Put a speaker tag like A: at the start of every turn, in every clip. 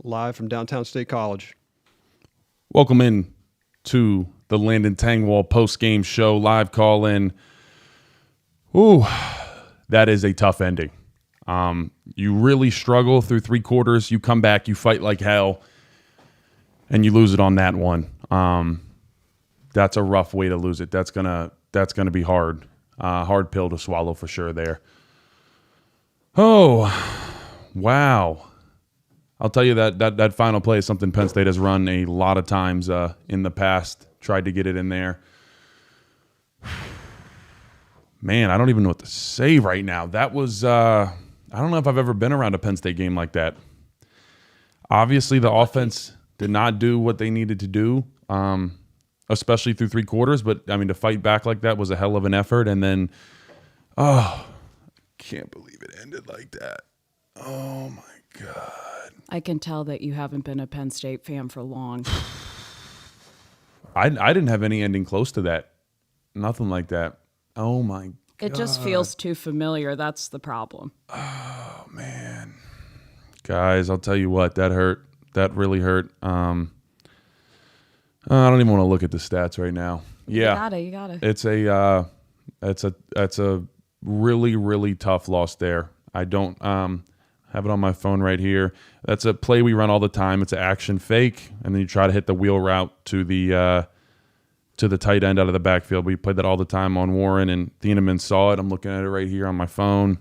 A: live from downtown State College.
B: Welcome in to the Landon Tangwall post-game show live call-in. Ooh, that is a tough ending. You really struggle through three quarters. You come back, you fight like hell, and you lose it on that one. That's a rough way to lose it. That's gonna be hard. Hard pill to swallow for sure there. Oh, wow. I'll tell you that final play is something Penn State has run a lot of times in the past, tried to get it in there. Man, I don't even know what to say right now. That was, I don't know if I've ever been around a Penn State game like that. Obviously, the offense did not do what they needed to do, especially through three quarters. But, I mean, to fight back like that was a hell of an effort. And then, can't believe it ended like that. Oh, my God.
C: I can tell that you haven't been a Penn State fan for long.
B: I didn't have any ending close to that. Nothing like that. Oh, my God.
C: It just feels too familiar. That's the problem.
B: Oh, man. Guys, I'll tell you what. That hurt. That really hurt. I don't even want to look at the stats right now. Yeah.
C: You got it.
B: It's a really, really tough loss there. I don't have it on my phone right here. That's a play we run all the time. It's an action fake, and then you try to hit the wheel route to the tight end out of the backfield. We played that all the time on Warren, and Thieneman saw it. I'm looking at it right here on my phone.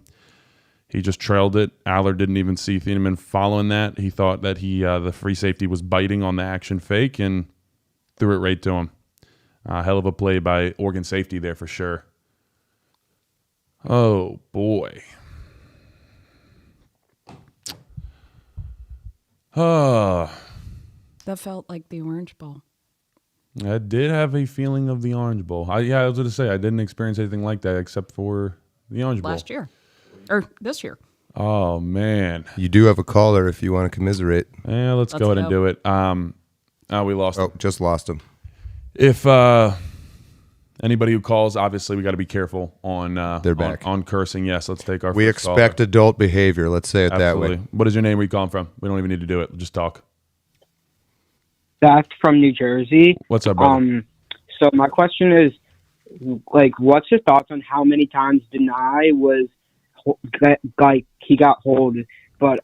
B: He just trailed it. Allard didn't even see Thieneman following that. He thought that the free safety was biting on the action fake and threw it right to him. Hell of a play by Oregon safety there for sure. Oh, boy.
C: That felt like the Orange Bowl.
B: I did have a feeling of the Orange Bowl. I was going to say, I didn't experience anything like that except for the Orange Bowl.
C: Last year. Or this year.
B: Oh, man.
D: You do have a caller if you want to commiserate.
B: Yeah, let's go ahead and do it. We lost him.
D: Oh, just lost him.
B: If anybody who calls, obviously we got to be careful on
D: They're back.
B: on cursing. Yes, let's take our
D: We
B: first
D: expect
B: caller.
D: adult behavior. Let's say it
B: Absolutely.
D: that way.
B: What is your name? Where you calling from? We don't even need to do it. Just talk.
E: Seth from New Jersey.
B: What's up, brother?
E: So my question is, what's your thoughts on how many times Deny was, he got held, but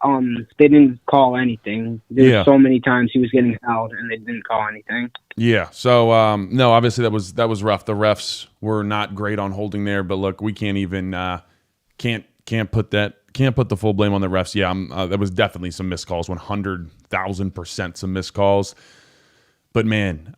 E: they didn't call anything. There's so many times he was getting held and they didn't call anything.
B: Yeah. So no, obviously that was rough. The refs were not great on holding there, but look, we can't even can't put the full blame on the refs. Yeah, that was definitely some missed calls, 100,000% some missed calls. But man,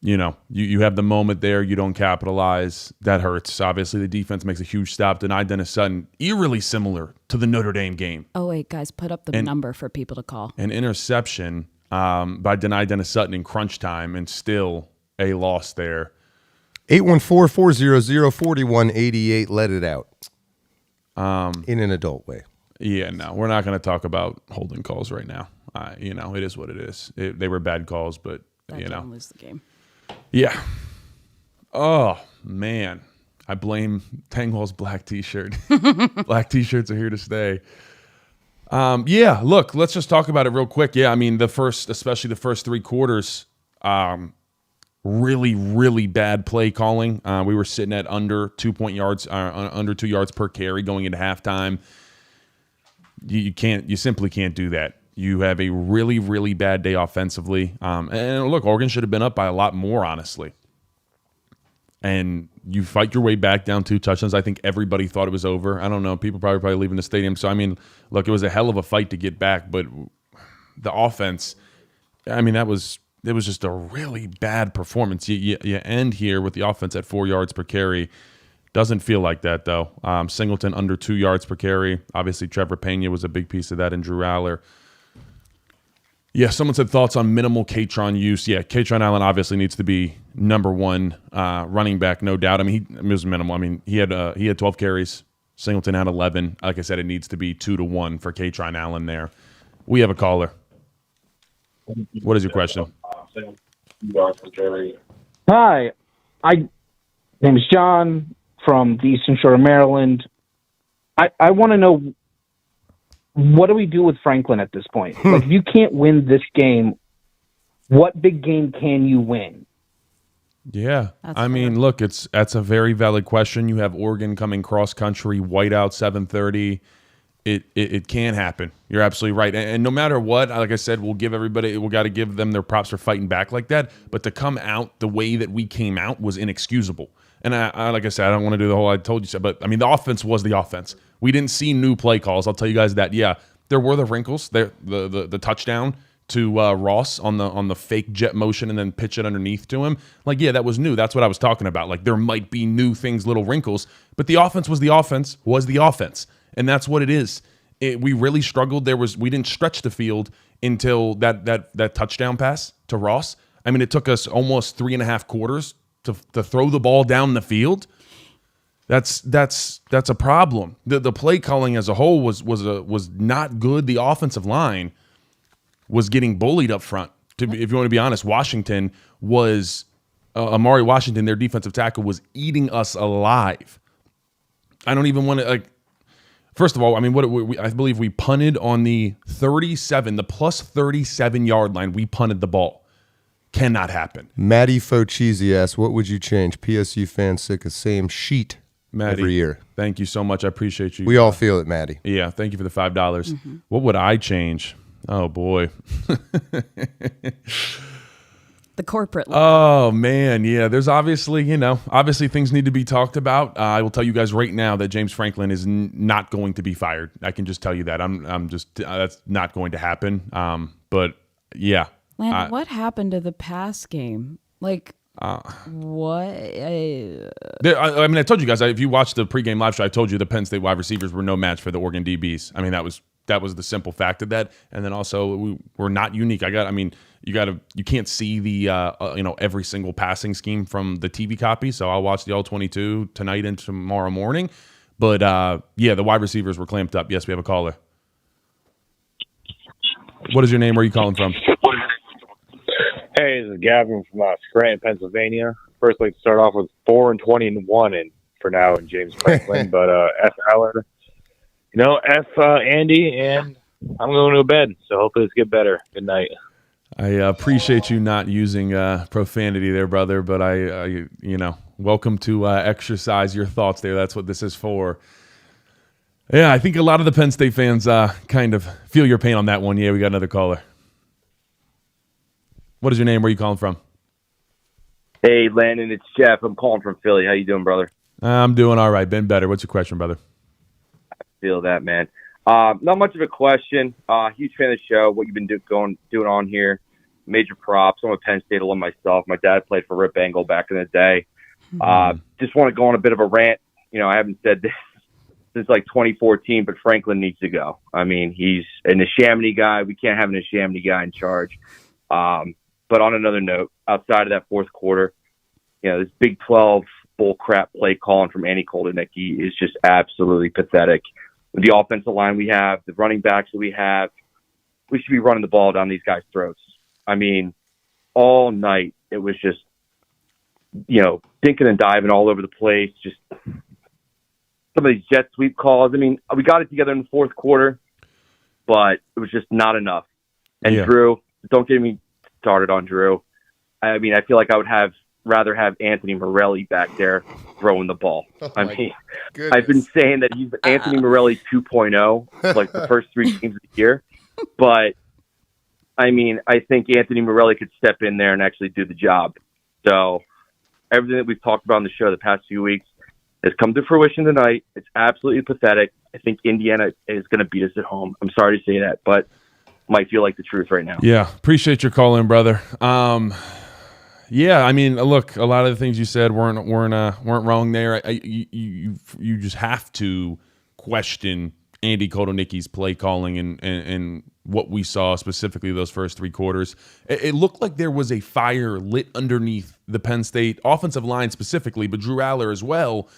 B: you have the moment there, you don't capitalize, that hurts. Obviously, the defense makes a huge stop. Denied Dennis Sutton, eerily similar to the Notre Dame game.
C: Oh, wait, guys, put up the number for people to call.
B: An interception by Denied Dennis Sutton in crunch time, and still a loss there.
D: 814-400-4188, let it out. In an adult way.
B: Yeah, no, we're not going to talk about holding calls right now. It is what it is. They were bad calls, but
C: that didn't lose the game.
B: Yeah. Oh, man. I blame Tangwall's black T-shirt. Black T-shirts are here to stay. Yeah, look, let's just talk about it real quick. Yeah, I mean, especially the first three quarters, really, really bad play calling. We were sitting at under 2 yards, under 2 yards per carry going into halftime. You simply can't do that. You have a really, really bad day offensively. And look, Oregon should have been up by a lot more, honestly. And you fight your way back down 2 touchdowns. I think everybody thought it was over. I don't know. People probably leaving the stadium. So, I mean, look, it was a hell of a fight to get back. But the offense, I mean, it was just a really bad performance. You end here with the offense at 4 yards per carry. Doesn't feel like that, though. Singleton under 2 yards per carry. Obviously, Trevor Pena was a big piece of that, and Drew Aller. Yeah, someone said thoughts on minimal Katron use. Yeah, Katron Allen obviously needs to be number one running back, no doubt. I mean, it was minimal. I mean, he had 12 carries. Singleton had 11. Like I said, it needs to be 2-1 for Katron Allen there. We have a caller. What is your question?
F: Hi, my name is John from the Eastern Shore of Maryland. I want to know what do we do with Franklin at this point? Like, if you can't win this game, what big game can you win?
B: Yeah.
C: That's
B: I mean,
C: fair.
B: look, that's a very valid question. You have Oregon coming cross country, whiteout 7:30. It can happen. You're absolutely right. And no matter what, like I said, we got to give them their props for fighting back like that. But to come out the way that we came out was inexcusable. And I like I said, I don't want to do the whole I told you so. But I mean, the offense was the offense. We didn't see new play calls. I'll tell you guys that. Yeah, there were the wrinkles. There, the touchdown to Ross on the fake jet motion and then pitch it underneath to him. Like, yeah, that was new. That's what I was talking about. Like, there might be new things, little wrinkles. But the offense was the offense. And that's what it is. We really struggled. We didn't stretch the field until that touchdown pass to Ross. I mean, it took us almost 3.5 quarters to throw the ball down the field. That's a problem. The play calling as a whole was not good. The offensive line was getting bullied up front. If you want to be honest, Washington was Amari Washington, their defensive tackle, was eating us alive. I don't even want to like. First of all, I mean, I believe we punted on the plus 37 yard line. We punted the ball. Cannot happen.
D: Matty Focheesy asks, what would you change? PSU fans sick of same sheet
B: Maddie,
D: every year.
B: Thank you so much. I appreciate you.
D: We all feel it, Maddie.
B: Yeah, thank you for the $5. Mm-hmm. What would I change? Oh, boy.
C: The corporate line.
B: Oh, man. Yeah, there's obviously things need to be talked about. I will tell you guys right now that James Franklin is not going to be fired. I can just tell you that. I'm just that's not going to happen. But, yeah.
C: Landon, what happened to the pass game? Like, what?
B: I mean, I told you guys, if you watched the pregame live show, I told you the Penn State wide receivers were no match for the Oregon DBs. I mean, that was the simple fact of that. And then also we're not unique. You can't see the every single passing scheme from the TV copy. So I'll watch the All-22 tonight and tomorrow morning. But the wide receivers were clamped up. Yes, we have a caller. What is your name? Where are you calling from?
G: Hey, this is Gavin from Scranton, Pennsylvania. First, I'd like to start off with 4-20-1 for now in James Franklin, but F. Aller. F. Andy, and I'm going to bed, so hopefully it's get better. Good night.
B: I appreciate you not using profanity there, brother, but I welcome to exercise your thoughts there. That's what this is for. Yeah, I think a lot of the Penn State fans kind of feel your pain on that one. Yeah, we got another caller. What is your name? Where are you calling from?
H: Hey, Landon, it's Jeff. I'm calling from Philly. How you doing, brother?
B: I'm doing all right. Been better. What's your question, brother?
H: I feel that, man. Not much of a question. Huge fan of the show. What you've been doing on here. Major props. I'm a Penn State alum myself. My dad played for Rip Engel back in the day. Just want to go on a bit of a rant. I haven't said this since like 2014, but Franklin needs to go. I mean, he's a Neshaminy guy. We can't have a Neshaminy guy in charge. But on another note, outside of that fourth quarter, this Big 12 bull crap play calling from Andy Koldenicki is just absolutely pathetic. With the offensive line we have, the running backs that we have, we should be running the ball down these guys' throats. I mean, all night it was just, dinking and diving all over the place. Just some of these jet sweep calls. I mean, we got it together in the fourth quarter, but it was just not enough. And Drew, don't get me started on Drew. I mean, I feel like I would rather have Anthony Morelli back there throwing the ball. I've been saying that he's Anthony Morelli 2.0, like the first 3 games of the year. But, I mean, I think Anthony Morelli could step in there and actually do the job. So everything that we've talked about on the show the past few weeks has come to fruition tonight. It's absolutely pathetic. I think Indiana is going to beat us at home. I'm sorry to say that, but might feel like the truth right now.
B: Yeah, appreciate your call in, brother. Yeah, I mean, look, a lot of the things you said weren't wrong there. You just have to question Andy Koldenicki's play calling and what we saw specifically those first 3 quarters. It looked like there was a fire lit underneath the Penn State offensive line specifically, but Drew Aller as well.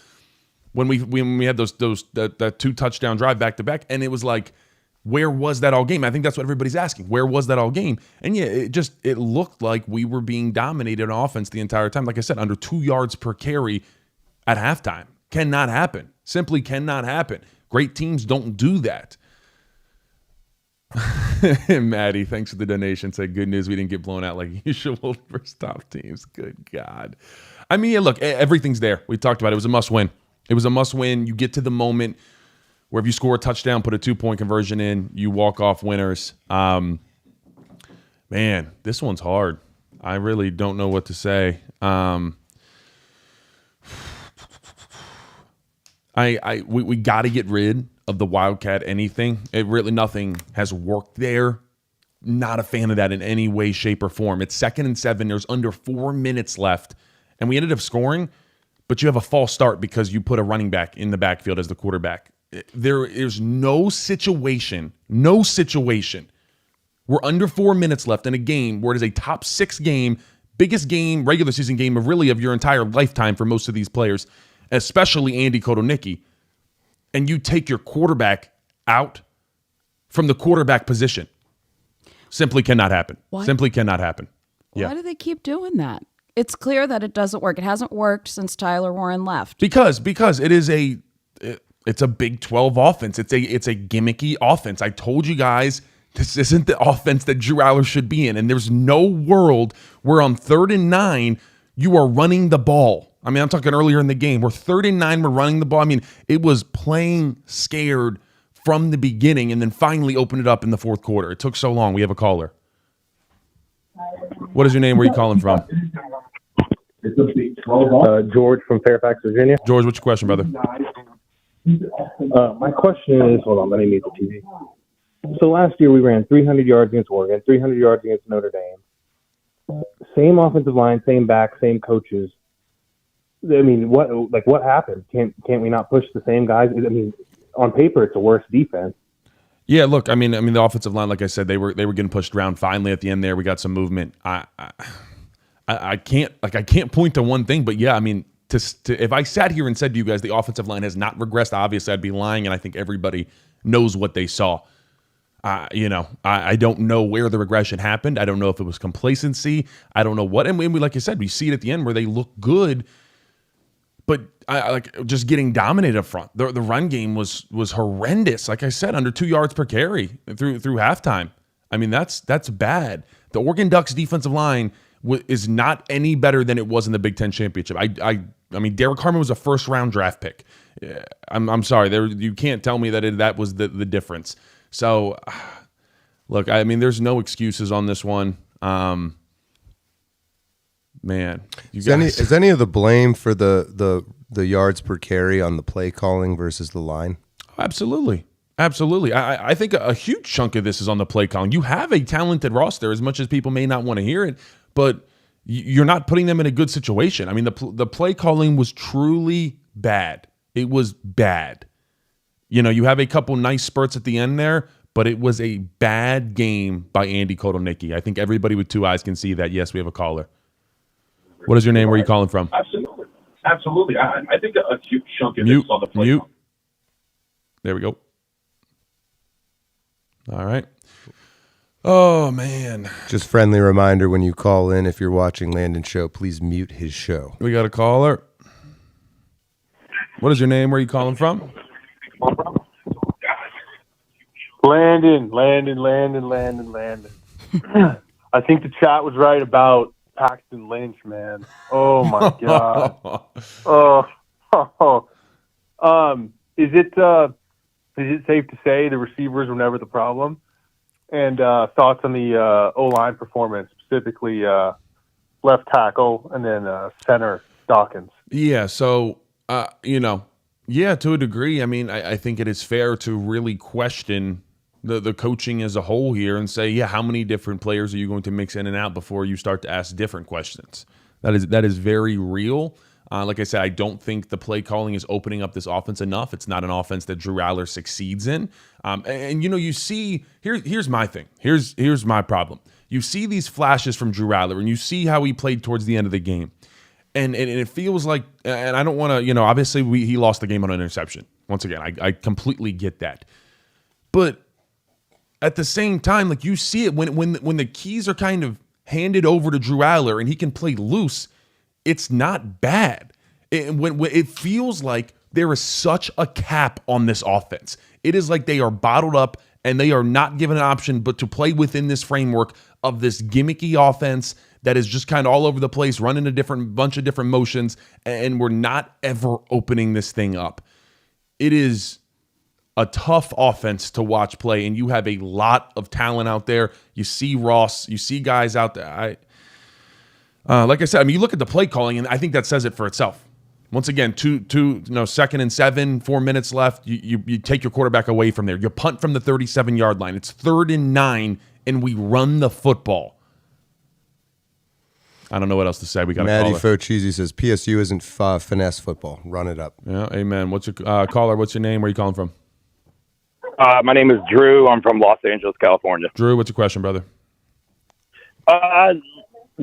B: When we had that 2 touchdown drive back to back, and it was like, where was that all game? I think that's what everybody's asking. Where was that all game? And yeah, it looked like we were being dominated on offense the entire time. Like I said, under 2 yards per carry at halftime. Cannot happen. Simply cannot happen. Great teams don't do that. Maddie, thanks for the donation. Said good news we didn't get blown out like usual for top teams. Good God. I mean, yeah, look, everything's there. We talked about it. It was a must win. It was a must win. You get to the moment where if you score a touchdown, put a 2-point conversion in, you walk off winners. Man, this one's hard. I really don't know what to say. We got to get rid of the Wildcat anything. Nothing has worked there. Not a fan of that in any way, shape, or form. It's 2nd and 7. There's under 4 minutes left, and we ended up scoring, but you have a false start because you put a running back in the backfield as the quarterback. There is no situation. We're under 4 minutes left in a game where it is a top 6 game, biggest game, regular season game of your entire lifetime for most of these players, especially Andy Kotelnicki. And you take your quarterback out from the quarterback position. Simply cannot happen.
C: Why?
B: Simply cannot happen.
C: Why do they keep doing that? It's clear that it doesn't work. It hasn't worked since Tyler Warren left.
B: Because it is it's a Big 12 offense. It's a gimmicky offense. I told you guys this isn't the offense that Drew Aller should be in. And there's no world where on 3rd and 9 you are running the ball. I mean, I'm talking earlier in the game. We're 3rd and 9, we're running the ball. I mean, it was playing scared from the beginning and then finally opened it up in the 4th quarter. It took so long. We have a caller. What is your name? Where are you calling from?
I: George from Fairfax, Virginia.
B: George, what's your question, brother?
I: My question is, hold on, let me mute the TV. So last year we ran 300 yards against Oregon, 300 yards against Notre Dame. Same offensive line, same back, same coaches. I mean, what happened? Can't we not push the same guys? I mean, on paper, it's a worse defense.
B: Yeah, look, I mean, the offensive line, like I said, they were getting pushed around. Finally, at the end there, we got some movement. I can't point to one thing, but yeah, I mean, if I sat here and said to you guys the offensive line has not regressed, obviously I'd be lying, and I think everybody knows what they saw. I don't know where the regression happened. I don't know if it was complacency. I don't know what. And we, like I said, we see it at the end where they look good, but I like just getting dominated up front. The run game was horrendous. Like I said, under 2 yards per carry through halftime. I mean, that's bad. The Oregon Ducks defensive line is not any better than it was in the Big Ten championship. I mean, Derek Harmon was a 1st-round draft pick. I'm sorry, you can't tell me that was the difference. So, look, I mean, there's no excuses on this one. Man,
D: is any of the blame for the yards per carry on the play calling versus the line?
B: Absolutely. I think a huge chunk of this is on the play calling. You have a talented roster, as much as people may not want to hear it, but you're not putting them in a good situation. I mean, the play calling was truly bad. It was bad. You have a couple nice spurts at the end there, but it was a bad game by Andy Kotelnicki. I think everybody with 2 eyes can see that. Yes, we have a caller. What is your name? Where are you calling from?
J: Absolutely. I think a huge chunk of this is on the play.
B: Mute. There we go. All right. Oh, man.
D: Just friendly reminder when you call in, if you're watching Landon's show, please mute his show.
B: We got a caller. What is your name? Where are you calling from?
J: Landon. I think the chat was right about Paxton Lynch, man. Oh my God. Is it safe to say the receivers were never the problem? And thoughts on the O-line performance, specifically left tackle and then center Dawkins?
B: Yeah, so, yeah, to a degree. I mean, I think it is fair to really question the coaching as a whole here and say, yeah, how many different players are you going to mix in and out before you start to ask different questions? That is very real. Like I said, I don't think the play calling is opening up this offense enough. It's not an offense that Drew Aller succeeds in. And you see, here's my thing. Here's my problem. You see these flashes from Drew Aller, and you see how he played towards the end of the game. And it feels like, and I don't want to, obviously he lost the game on an interception. Once again, I completely get that. But at the same time, like you see it when the keys are kind of handed over to Drew Aller and he can play loose, it's not bad. When it feels like there is such a cap on this offense. It is like they are bottled up and they are not given an option but to play within this framework of this gimmicky offense that is just kind of all over the place, running a bunch of different motions, and we're not ever opening this thing up. It is a tough offense to watch play, and you have a lot of talent out there. You see Ross, you see guys out there. Like I said, I mean, you look at the play calling, and I think that says it for itself. Once again, second and 7, 4 minutes left. You take your quarterback away from there. You punt from the 37-yard line. It's 3rd and 9, and we run the football. I don't know what else to say. We got a caller.
D: Matty Focheezy says PSU isn't finesse football. Run it up.
B: Yeah, amen. What's your caller? What's your name? Where are you calling from?
K: My name is Drew. I'm from Los Angeles, California.
B: Drew, what's your question, brother?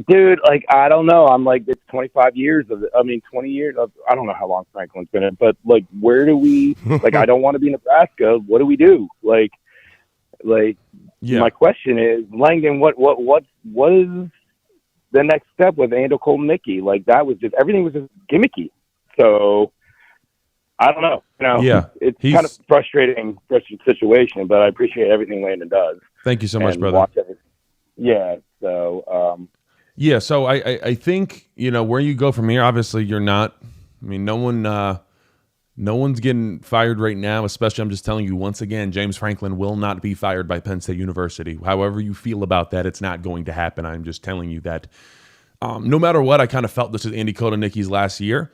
K: Dude, like, I don't know. I'm like, it's 25 years of, 20 years of, I don't know how long Franklin's been in, but like, where do we, like, I don't want to be Nebraska. What do we do? Like, My question is, Langdon, what is the next step with Andel Kolnicki? Like, that was just, everything was just gimmicky. So, I don't know. It's kind of frustrating situation, but I appreciate everything Landon does.
B: Thank you so much, brother. So I think, where you go from here, obviously you're not, no one's getting fired right now, especially I'm just telling you once again, James Franklin will not be fired by Penn State University. However you feel about that, it's not going to happen. I'm just telling you that. No matter what, I kind of felt this is Andy Kotelnicki's last year.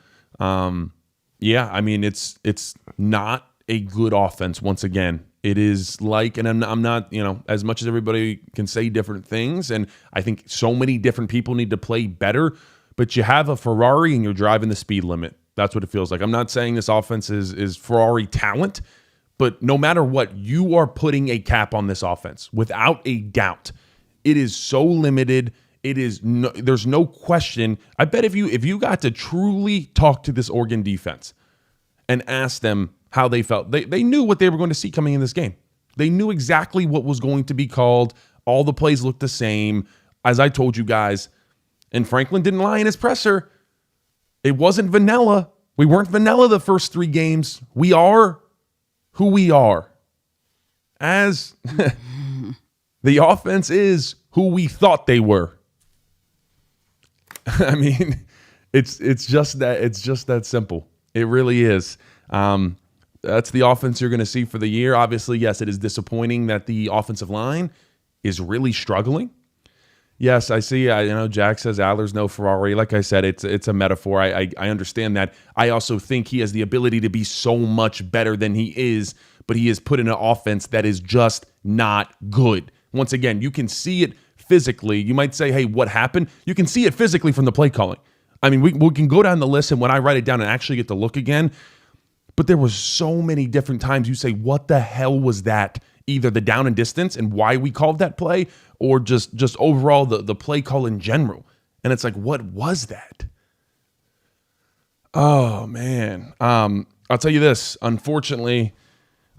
B: It's not a good offense once again. It is like, and I'm not, as much as everybody can say different things, and I think so many different people need to play better, but you have a Ferrari and you're driving the speed limit. That's what it feels like. I'm not saying this offense is Ferrari talent, but no matter what, you are putting a cap on this offense without a doubt. It is so limited. There's no question. I bet if you got to truly talk to this Oregon defense and ask them how they felt. They knew what they were going to see coming in this game. They knew exactly what was going to be called. All the plays looked the same. As I told you guys, and Franklin didn't lie in his presser. It wasn't vanilla. We weren't vanilla the first 3 games. We are who we are. As the offense is who we thought they were. It's just that simple. It really is. That's the offense you're going to see for the year. Obviously, yes, it is disappointing that the offensive line is really struggling. Yes, I see. Jack says Adler's no Ferrari. Like I said, it's a metaphor. I understand that. I also think he has the ability to be so much better than he is, but he is put in an offense that is just not good. Once again, you can see it physically. You might say, hey, what happened? You can see it physically from the play calling. We can go down the list, and when I write it down and actually get to look again, but there was so many different times you say, what the hell was that? Either the down and distance and why we called that play, or just overall the play call in general. And it's like, what was that? Oh, man. I'll tell you this. Unfortunately,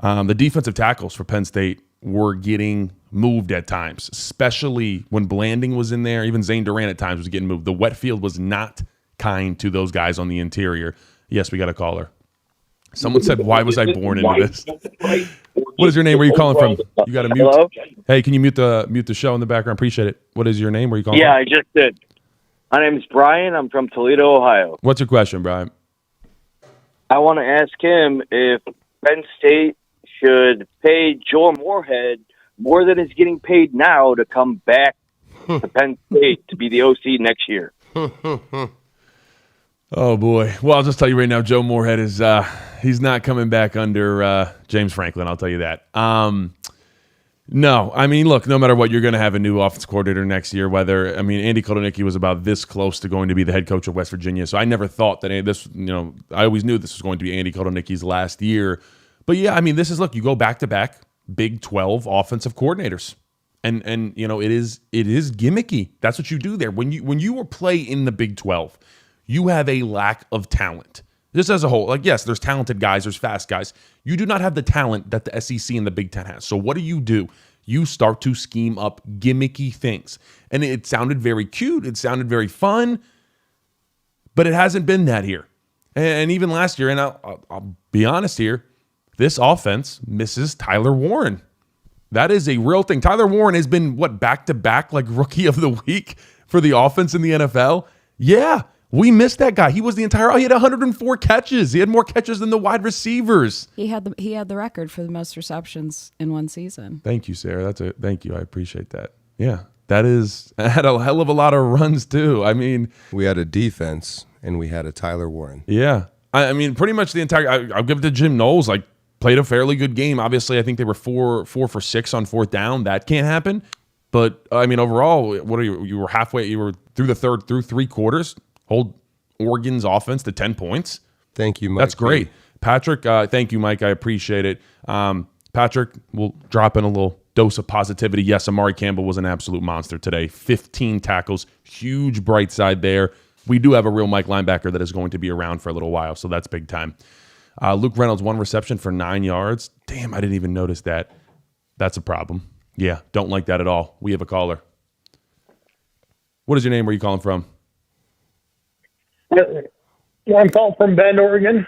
B: the defensive tackles for Penn State were getting moved at times, especially when Blanding was in there. Even Zane Durant at times was getting moved. The wet field was not kind to those guys on the interior. Yes, we got a caller. Someone said, why was I born into this? What is your name? Where are you calling from? You got to mute.
K: Hello?
B: Hey, can you mute the show in the background? Appreciate it. What is your name? Where are you calling from?
K: I just did. My name is Brian. I'm from Toledo, Ohio.
B: What's your question, Brian?
K: I want to ask him if Penn State should pay Joel Moorhead more than he's getting paid now to come back to Penn State to be the OC next year.
B: Oh, boy. Well, I'll just tell you right now, Joe Moorhead is he's not coming back under James Franklin. I'll tell you that. No. Look, no matter what, you're going to have a new offense coordinator next year. Andy Kotelnicki was about this close to going to be the head coach of West Virginia. So I never thought that I always knew this was going to be Andy Kotelnicki's last year. But yeah, this is, look, you go back-to-back Big 12 offensive coordinators. And it is gimmicky. That's what you do there. When you play in the Big 12, you have a lack of talent. Just as a whole, like, yes, there's talented guys, there's fast guys. You do not have the talent that the SEC and the Big Ten has. So what do? You start to scheme up gimmicky things. And it sounded very cute. It sounded very fun. But it hasn't been that here. And even last year, and I'll be honest here, this offense misses Tyler Warren. That is a real thing. Tyler Warren has been, back-to-back, like, rookie of the week for the offense in the NFL? Yeah, we missed that guy. He had 104 catches. He had more catches than the wide receivers.
C: He had the record for the most receptions in one season.
B: Thank you, Sarah. Thank you. I appreciate that. Yeah, that had a hell of a lot of runs, too. I mean,
D: we had a defense, and we had a Tyler Warren.
B: Yeah. I mean, pretty much the entire – I'll give it to Jim Knowles, like, played a fairly good game. Obviously, I think they were 4 for 6 on fourth down. That can't happen. But, I mean, overall, what are you were halfway – you were through through 3 quarters, hold Oregon's offense to 10 points.
D: Thank you, Mike.
B: That's great. Patrick, thank you, Mike. I appreciate it. Patrick, we'll drop in a little dose of positivity. Yes, Amari Campbell was an absolute monster today. 15 tackles, huge bright side there. We do have a real Mike linebacker that is going to be around for a little while, so that's big time. Luke Reynolds, 1 reception for 9 yards. Damn, I didn't even notice that. That's a problem. Yeah, don't like that at all. We have a caller. What is your name? Where are you calling from?
L: I'm calling from Bend, Oregon.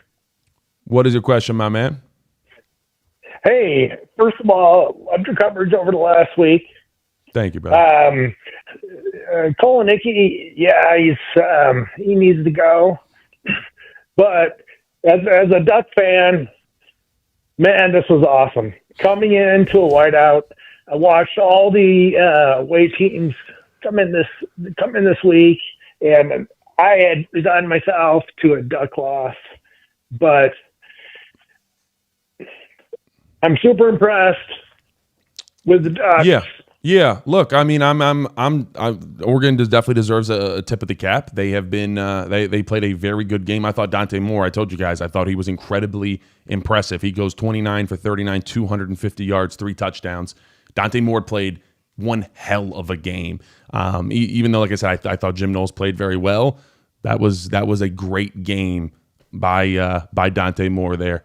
B: What is your question, my man?
L: Hey, first of all, loved your coverage over the last week.
B: Thank you, brother.
L: Kolonicky, yeah, he needs to go. But as a Duck fan, man, this was awesome. Coming into a whiteout, I watched all the away teams come in this week, and I had resigned myself to a Duck loss, but I'm super impressed with the Ducks.
B: Yeah. Look, I mean, Oregon definitely deserves a tip of the cap. They have been, they played a very good game. I thought Dante Moore, I told you guys, I thought he was incredibly impressive. He goes 29 for 39, 250 yards, 3 touchdowns. Dante Moore played one hell of a game. Even though, like I said, I thought Jim Knowles played very well. That was a great game by Dante Moore there.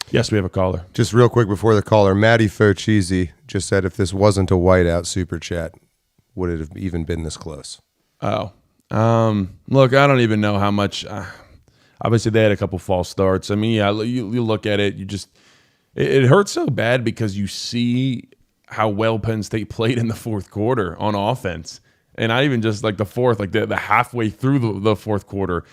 B: Yes, we have a caller.
D: Just real quick before the caller, Matty Focheezy just said if this wasn't a whiteout super chat, would it have even been this close?
B: Oh. Look, I don't even know how much. Obviously, they had a couple false starts. I mean, yeah, you look at it, it hurts so bad because you see how well Penn State played in the fourth quarter on offense. And not even just like the fourth, like the halfway through the fourth quarter.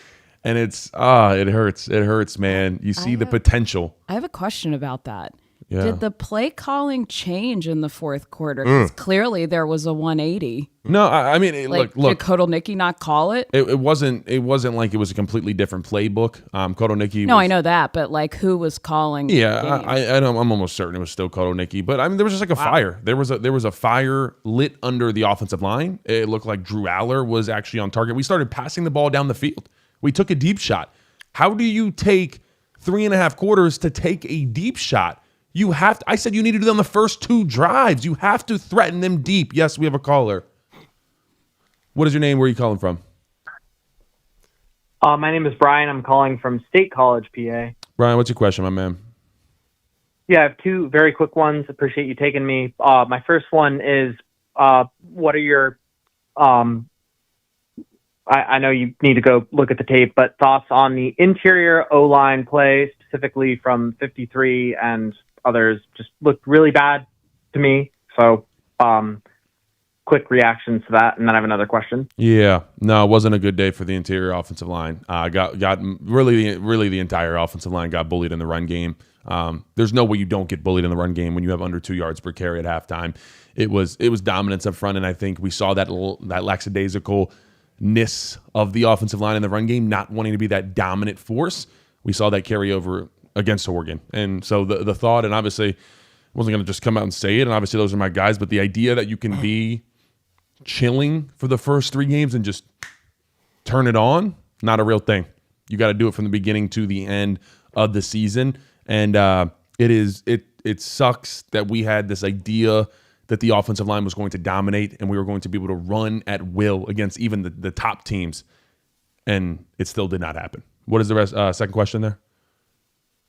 B: And it hurts. It hurts, man. You see the potential.
C: I have a question about that.
B: Yeah.
C: Did the play calling change in the fourth quarter? Because clearly there was a 180.
B: No, I mean,
C: look. Did Kotelnicki not call it?
B: It wasn't like it was a completely different playbook. Kotelnicki.
C: No, I know that, but like who was calling?
B: Yeah, I'm almost certain it was still Kotelnicki. But I mean, there was just like a fire. There was a fire lit under the offensive line. It looked like Drew Aller was actually on target. We started passing the ball down the field. We took a deep shot. How do you take 3.5 quarters to take a deep shot? You have to, I said you need to do that on the first 2 drives. You have to threaten them deep. Yes, we have a caller. What is your name? Where are you calling from?
M: My name is Brian. I'm calling from State College, PA.
B: Brian, what's your question, my man?
M: Yeah, I have 2 very quick ones. Appreciate you taking me. My first one is, what are your I know you need to go look at the tape, but thoughts on the interior O-line play, specifically from 53 and others, just looked really bad to me. So quick reactions to that, and then I have another question.
B: Yeah, no, it wasn't a good day for the interior offensive line. Got really the entire offensive line got bullied in the run game. There's no way you don't get bullied in the run game when you have under 2 yards per carry at halftime. It was dominance up front, and I think we saw that lackadaisicalness of the offensive line in the run game, not wanting to be that dominant force. We saw that carry over against Oregon. And so the thought, and obviously I wasn't going to just come out and say it, and obviously those are my guys, but the idea that you can be chilling for the first 3 games and just turn it on, not a real thing. You got to do it from the beginning to the end of the season. And it sucks that we had this idea that the offensive line was going to dominate and we were going to be able to run at will against even the top teams. And it still did not happen. What is the rest? Second question there?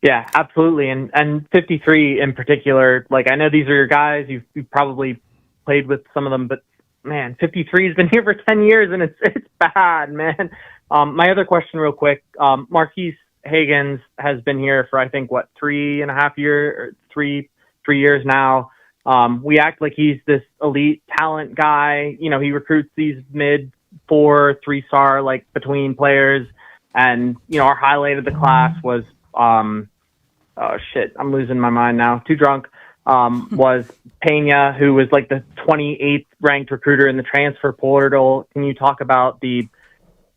M: Yeah, absolutely. And 53 in particular, like I know these are your guys. You've probably played with some of them, but man, 53 has been here for 10 years and it's bad, man. My other question real quick, Marquise Higgins has been here for, I think, 3.5 years, or three years now. We act like he's this elite talent guy. You know, he recruits these mid 4, 3-star, like between players. And, you know, our highlight of the class was, oh shit, I'm losing my mind now. Too drunk. Was Pena, who was like the 28th ranked recruiter in the transfer portal. Can you talk about the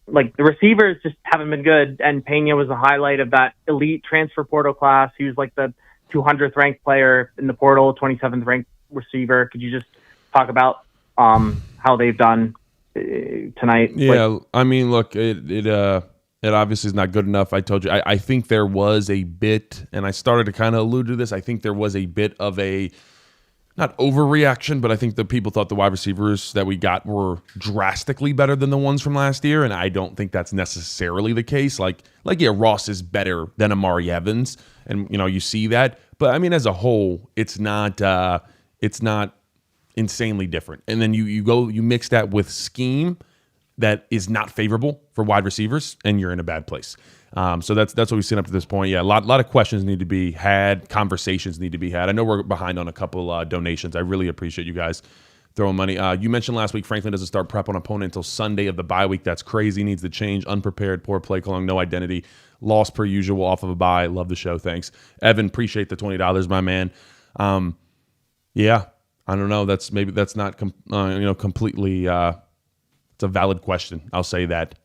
M: receivers just haven't been good, and Pena was the highlight of that elite transfer portal class. He was like the 200th ranked player in the portal, 27th ranked receiver. Could you just talk about how they've done tonight?
B: Yeah, I mean, look, it obviously is not good enough. I told you, I think there was a bit, and I started to kind of allude to this, I think there was a bit of a, not overreaction, but I think the people thought the wide receivers that we got were drastically better than the ones from last year, and I don't think that's necessarily the case. Like yeah, Ross is better than Amari Evans, and you know you see that. But I mean, as a whole, it's not insanely different. And then you mix that with scheme that is not favorable for wide receivers, and you're in a bad place. So that's what we've seen up to this point. Yeah, a lot of questions need to be had, conversations need to be had. I know we're behind on a couple donations. I really appreciate you guys throwing money. You mentioned last week Franklin doesn't start prep on opponent until Sunday of the bye week. That's crazy. Needs to change. Unprepared, poor play calling, no identity, lost per usual off of a bye. Love the show. Thanks, Evan. Appreciate the $20, my man. Yeah, I don't know. That's not completely. It's a valid question. I'll say that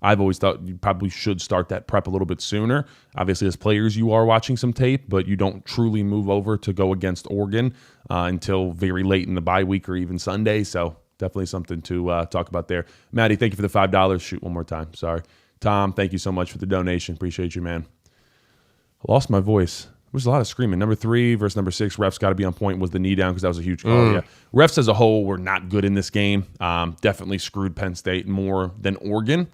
B: I've always thought you probably should start that prep a little bit sooner. Obviously, as players, you are watching some tape, but you don't truly move over to go against Oregon until very late in the bye week or even Sunday. So definitely something to talk about there. Maddie, thank you for the $5. Shoot, one more time. Sorry. Tom, thank you so much for the donation. Appreciate you, man. I lost my voice. There was a lot of screaming. Number 3 versus number 6, refs got to be on point, was the knee down because that was a huge call. Yeah, refs as a whole were not good in this game. Definitely screwed Penn State more than Oregon.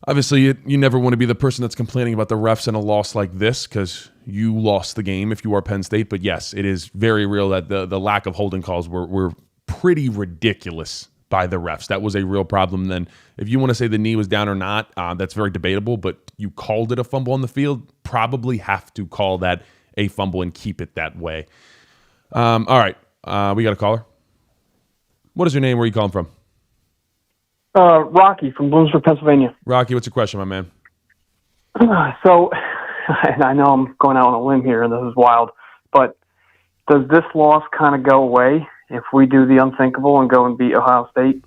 B: Obviously, you never want to be the person that's complaining about the refs in a loss like this because you lost the game if you are Penn State. But yes, it is very real that the lack of holding calls were pretty ridiculous by the refs. That was a real problem. Then if you want to say the knee was down or not, that's very debatable, but you called it a fumble on the field, probably have to call that a fumble and keep it that way. All right. We got a caller. What is your name? Where are you calling from?
N: Rocky from Bloomsburg, Pennsylvania.
B: Rocky, what's your question, my man?
N: So, and I know I'm going out on a limb here, and this is wild, but does this loss kind of go away if we do the unthinkable and go and beat Ohio State?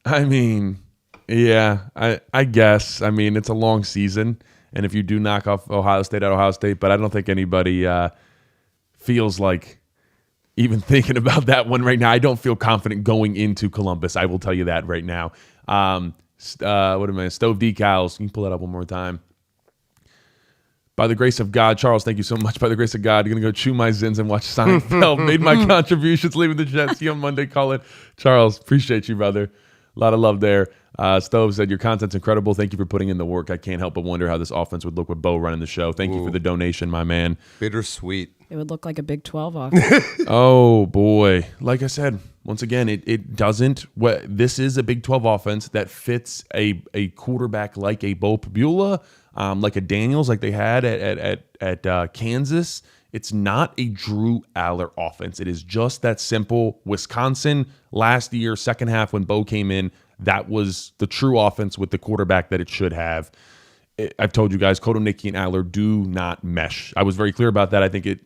B: I mean, yeah, I guess. I mean, it's a long season, and if you do knock off Ohio State at Ohio State, but I don't think anybody feels like even thinking about that one right now. I don't feel confident going into Columbus. I will tell you that right now. What am I? Stove decals. Can you pull that up one more time? By the grace of God, Charles, thank you so much. By the grace of God, you're going to go chew my zins and watch Seinfeld. Made my contributions, leaving the chat. See you on Monday. Call it. Charles, appreciate you, brother. A lot of love there. Stove said, your content's incredible. Thank you for putting in the work. I can't help but wonder how this offense would look with Bo running the show. Thank you for the donation, my man.
D: Bittersweet.
C: It would look like a Big 12 offense.
B: Oh, boy. Like I said, once again, it doesn't. This is a Big 12 offense that fits a quarterback like a Bo Pabula, like a Daniels, like they had at Kansas. It's not a Drew Aller offense. It is just that simple. Wisconsin last year, second half when Bo came in, that was the true offense with the quarterback that it should have. I've told you guys, Kotelnicki and Aller do not mesh. I was very clear about that. I think it,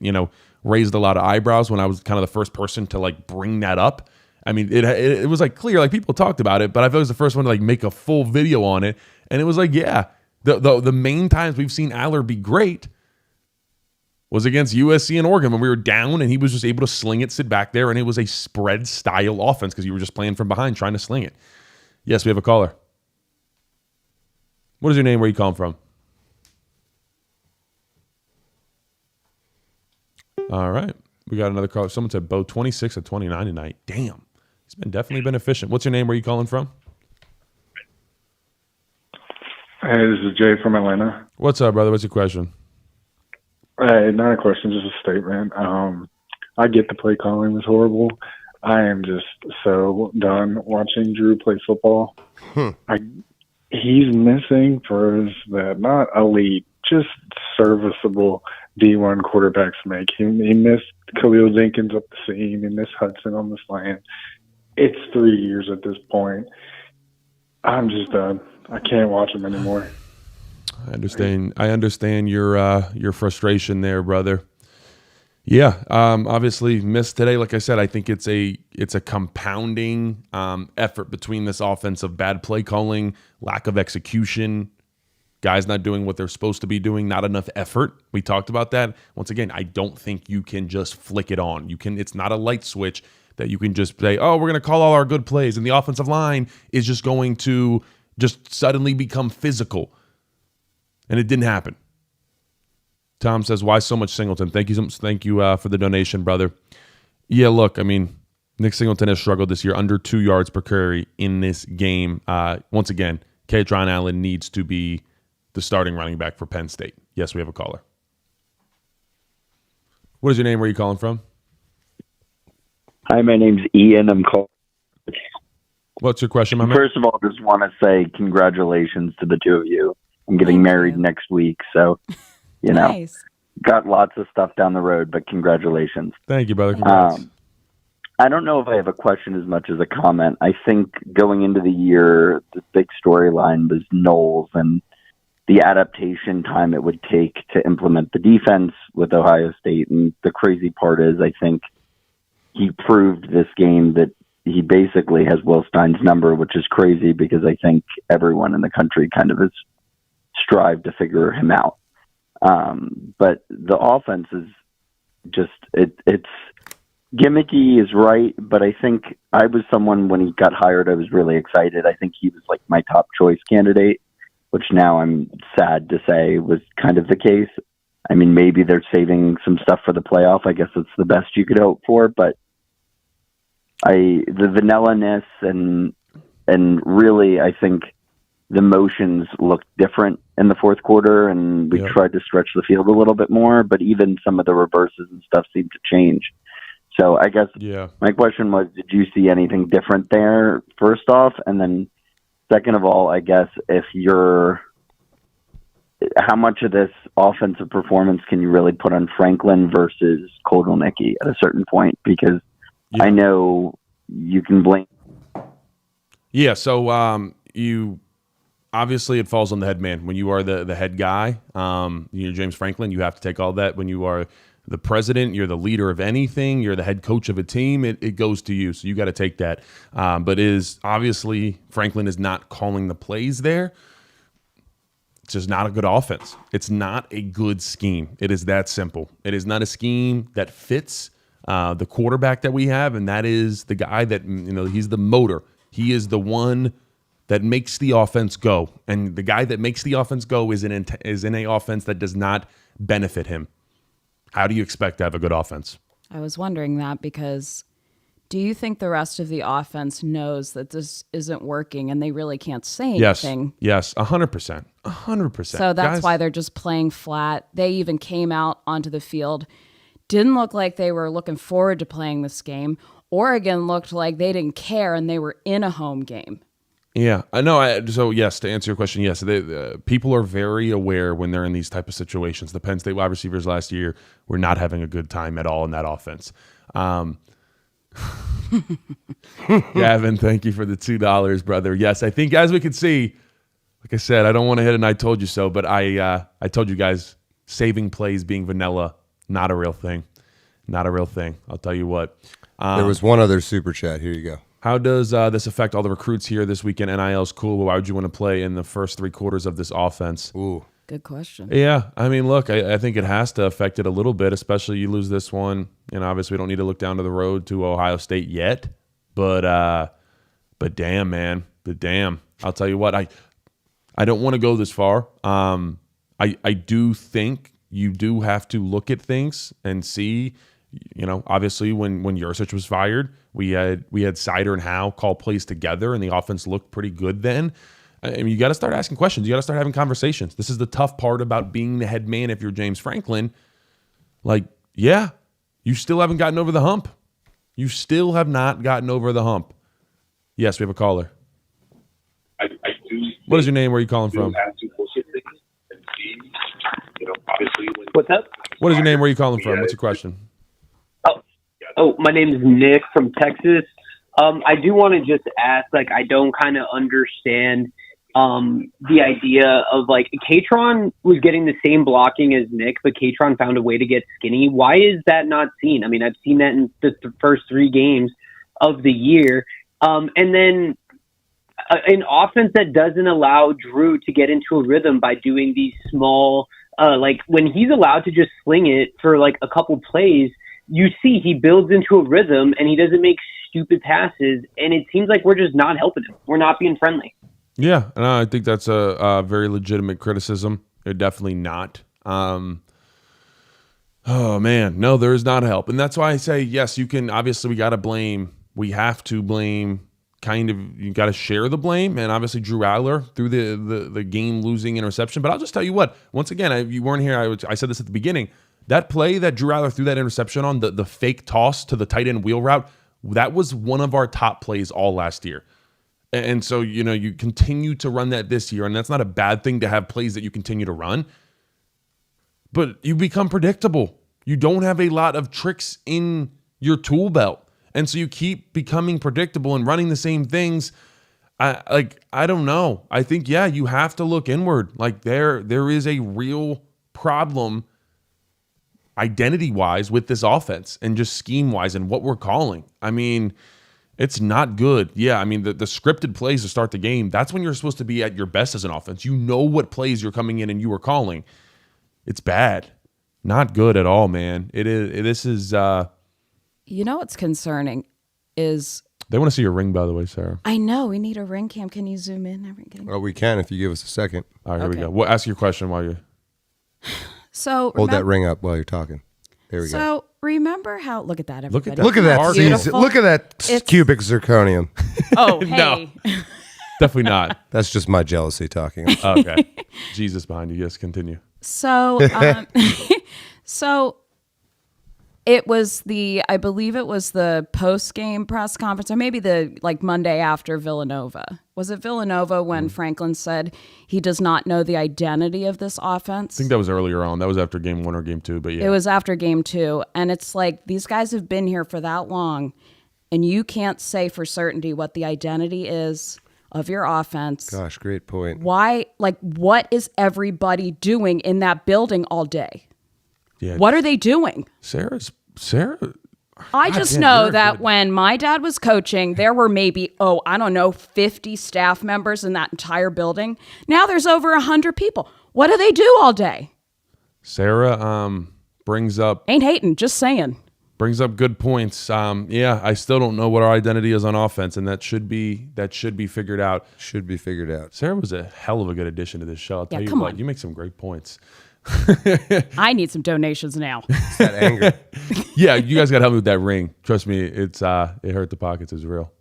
B: raised a lot of eyebrows when I was kind of the first person to like bring that up. I mean, it was like clear, like people talked about it, but I felt I was the first one to like make a full video on it. And it was like, yeah, the main times we've seen Aller be great was against USC and Oregon when we were down and he was just able to sling it, sit back there, and it was a spread style offense because you were just playing from behind trying to sling it. Yes, we have a caller. What is your name? Where are you calling from? All right. We got another caller. Someone said Bo 26 of 29 tonight. Damn. He's definitely been efficient. What's your name? Where are you calling from?
O: Hey, this is Jay from Atlanta.
B: What's up, brother? What's your question?
O: Hey, not a question, just a statement. I get the play calling was horrible. I am just so done watching Drew play football. He's missing throws that not elite, just serviceable D1 quarterbacks make. He missed Khalil Jenkins up the seam. He missed Hudson on the slant. It's 3 years at this point. I'm just done. I can't watch him anymore.
B: I understand your frustration there, brother. Yeah, obviously missed today. Like I said, I think it's a compounding effort between this offense of bad play calling, lack of execution, guys not doing what they're supposed to be doing, not enough effort. We talked about that. Once again, I don't think you can just flick it on. It's not a light switch that you can just say, oh, we're going to call all our good plays, and the offensive line is just going to just suddenly become physical. And it didn't happen. Tom says, why so much Singleton? Thank you for the donation, brother. Yeah, look, I mean, Nick Singleton has struggled this year, under 2 yards per carry in this game. Once again, Katron Allen needs to be the starting running back for Penn State. Yes, we have a caller. What is your name? Where are you calling from?
P: Hi, my name's Ian. I'm calling.
B: What's your question, my man?
P: First of all, just want to say congratulations to the two of you. I'm getting married next week, so, you know, got lots of stuff down the road, but congratulations.
B: Thank you, brother. Congrats.
P: I don't know if I have a question as much as a comment. I think going into the year, the big storyline was Knowles and the adaptation time it would take to implement the defense with Ohio State. And the crazy part is I think he proved this game that he basically has Will Stein's number, which is crazy because I think everyone in the country kind of has strived to figure him out. But the offense is just, it's gimmicky is right, but I think I was someone when he got hired, I was really excited. I think he was like my top choice candidate, which now I'm sad to say was kind of the case. I mean, maybe they're saving some stuff for the playoff. I guess it's the best you could hope for, but the vanilla-ness and really, I think the motions looked different in the fourth quarter, and we tried to stretch the field a little bit more, but even some of the reverses and stuff seemed to change. So I guess my question was, did you see anything different there, first off? And then second of all, I guess how much of this offensive performance can you really put on Franklin versus Kotelnicki at a certain point? Because I know you can blame.
B: Yeah, so obviously it falls on the head man. When you are the head guy, you're James Franklin, you have to take all that. When you are the president, you're the leader of anything, you're the head coach of a team, it goes to you. So you got to take that. But obviously Franklin is not calling the plays there. It's just not a good offense. It's not a good scheme. It is that simple. It is not a scheme that fits the quarterback that we have, and that is the guy that, he's the motor. He is the one that makes the offense go. And the guy that makes the offense go is in a offense that does not benefit him. How do you expect to have a good offense?
C: I was wondering that because do you think the rest of the offense knows that this isn't working and they really can't say anything?
B: Yes, 100%. 100%.
C: So that's why they're just playing flat. They even came out onto the field. Didn't look like they were looking forward to playing this game. Oregon looked like they didn't care and they were in a home game.
B: Yeah, I know. So yes, to answer your question, yes, people are very aware when they're in these type of situations. The Penn State wide receivers last year were not having a good time at all in that offense. Gavin, thank you for the $2, brother. Yes, I think as we can see, like I said, I don't want to hit an I told you so, but I told you guys, saving plays being vanilla, not a real thing. Not a real thing. I'll tell you what.
D: There was one other super chat. Here you go.
B: How does this affect all the recruits here this weekend? NIL's cool, but why would you want to play in the first 3 quarters of this offense?
D: Ooh.
C: Good question.
B: Yeah, I mean, look, I think it has to affect it a little bit, especially you lose this one. And obviously we don't need to look down to the road to Ohio State yet. But damn, man. But damn. I'll tell you what, I don't want to go this far. I do think you do have to look at things and see. Obviously when Yurcich was fired, we had Sider and Howe call plays together, and the offense looked pretty good then. I mean, you got to start asking questions. You got to start having conversations. This is the tough part about being the head man if you're James Franklin. Like, yeah, you still haven't gotten over the hump. You still have not gotten over the hump. Yes, we have a caller. What is your name? Where are you calling from?
Q: What's up?
B: What is your name? Where are you calling from? What's your question?
Q: Oh, my name is Nick from Texas. I do want to just ask, like, I don't kind of understand the idea of, like, Katron was getting the same blocking as Nick, but Katron found a way to get skinny. Why is that not seen? I mean, I've seen that in the first 3 games of the year. And then an offense that doesn't allow Drew to get into a rhythm by doing these small, like, when he's allowed to just sling it for, like, a couple plays, you see he builds into a rhythm and he doesn't make stupid passes, and it seems like we're just not helping him. We're not being friendly.
B: Yeah, and I think that's a very legitimate criticism. They're definitely not. Oh, man. No, there is not help. And that's why I say, yes, you can. Obviously, we have to blame you got to share the blame. And obviously, Drew Adler through the game-losing interception. But I'll just tell you what. Once again, you weren't here. I said this at the beginning. That play that Drew Adler threw that interception on, the fake toss to the tight end wheel route, that was one of our top plays all last year. And so, you continue to run that this year, and that's not a bad thing to have plays that you continue to run. But you become predictable. You don't have a lot of tricks in your tool belt. And so you keep becoming predictable and running the same things. I don't know. I think, yeah, you have to look inward. Like there is a real problem identity-wise with this offense and just scheme-wise and what we're calling. I mean, it's not good. Yeah, I mean, the scripted plays to start the game, that's when you're supposed to be at your best as an offense. You know what plays you're coming in and you are calling. It's bad. Not good at all, man. This is...
C: You know what's concerning is...
B: They want to see your ring, by the way, Sarah.
C: I know. We need a ring cam. Can you zoom in? Everything?
D: Well, we can if you give us a second.
B: All right, here we go. Well, ask your question while you're...
C: So
D: hold that ring up while you're talking. There we go.
C: So remember how? Look at that, everybody.
D: Look at that cubic zirconium.
C: Oh, hey.
B: No, definitely not.
D: That's just my jealousy talking.
B: Okay. Jesus behind you. Yes, continue.
C: So, so it was I believe it was the post-game press conference, or maybe the Monday after Villanova. Was it Villanova when Franklin said he does not know the identity of this offense?
B: I think that was earlier on. That was after game 1 or game 2, but yeah.
C: It was after game 2. And it's like, these guys have been here for that long, and you can't say for certainty what the identity is of your offense.
D: Gosh, great point.
C: Why, what is everybody doing in that building all day?
B: Yeah.
C: What are they doing?
B: Sarah.
C: I just know that when my dad was coaching, there were maybe, 50 staff members in that entire building. Now there's over 100 people. What do they do all day?
B: Sarah brings up...
C: Ain't hating, just saying.
B: Brings up good points. Yeah, I still don't know what our identity is on offense, and that should be figured out.
D: Should be figured out.
B: Sarah was a hell of a good addition to this show. I'll tell you what, you make some great points.
C: I need some donations now.
D: It's that anger.
B: Yeah, you guys got to help me with that ring. Trust me, it hurt the pockets. It's real.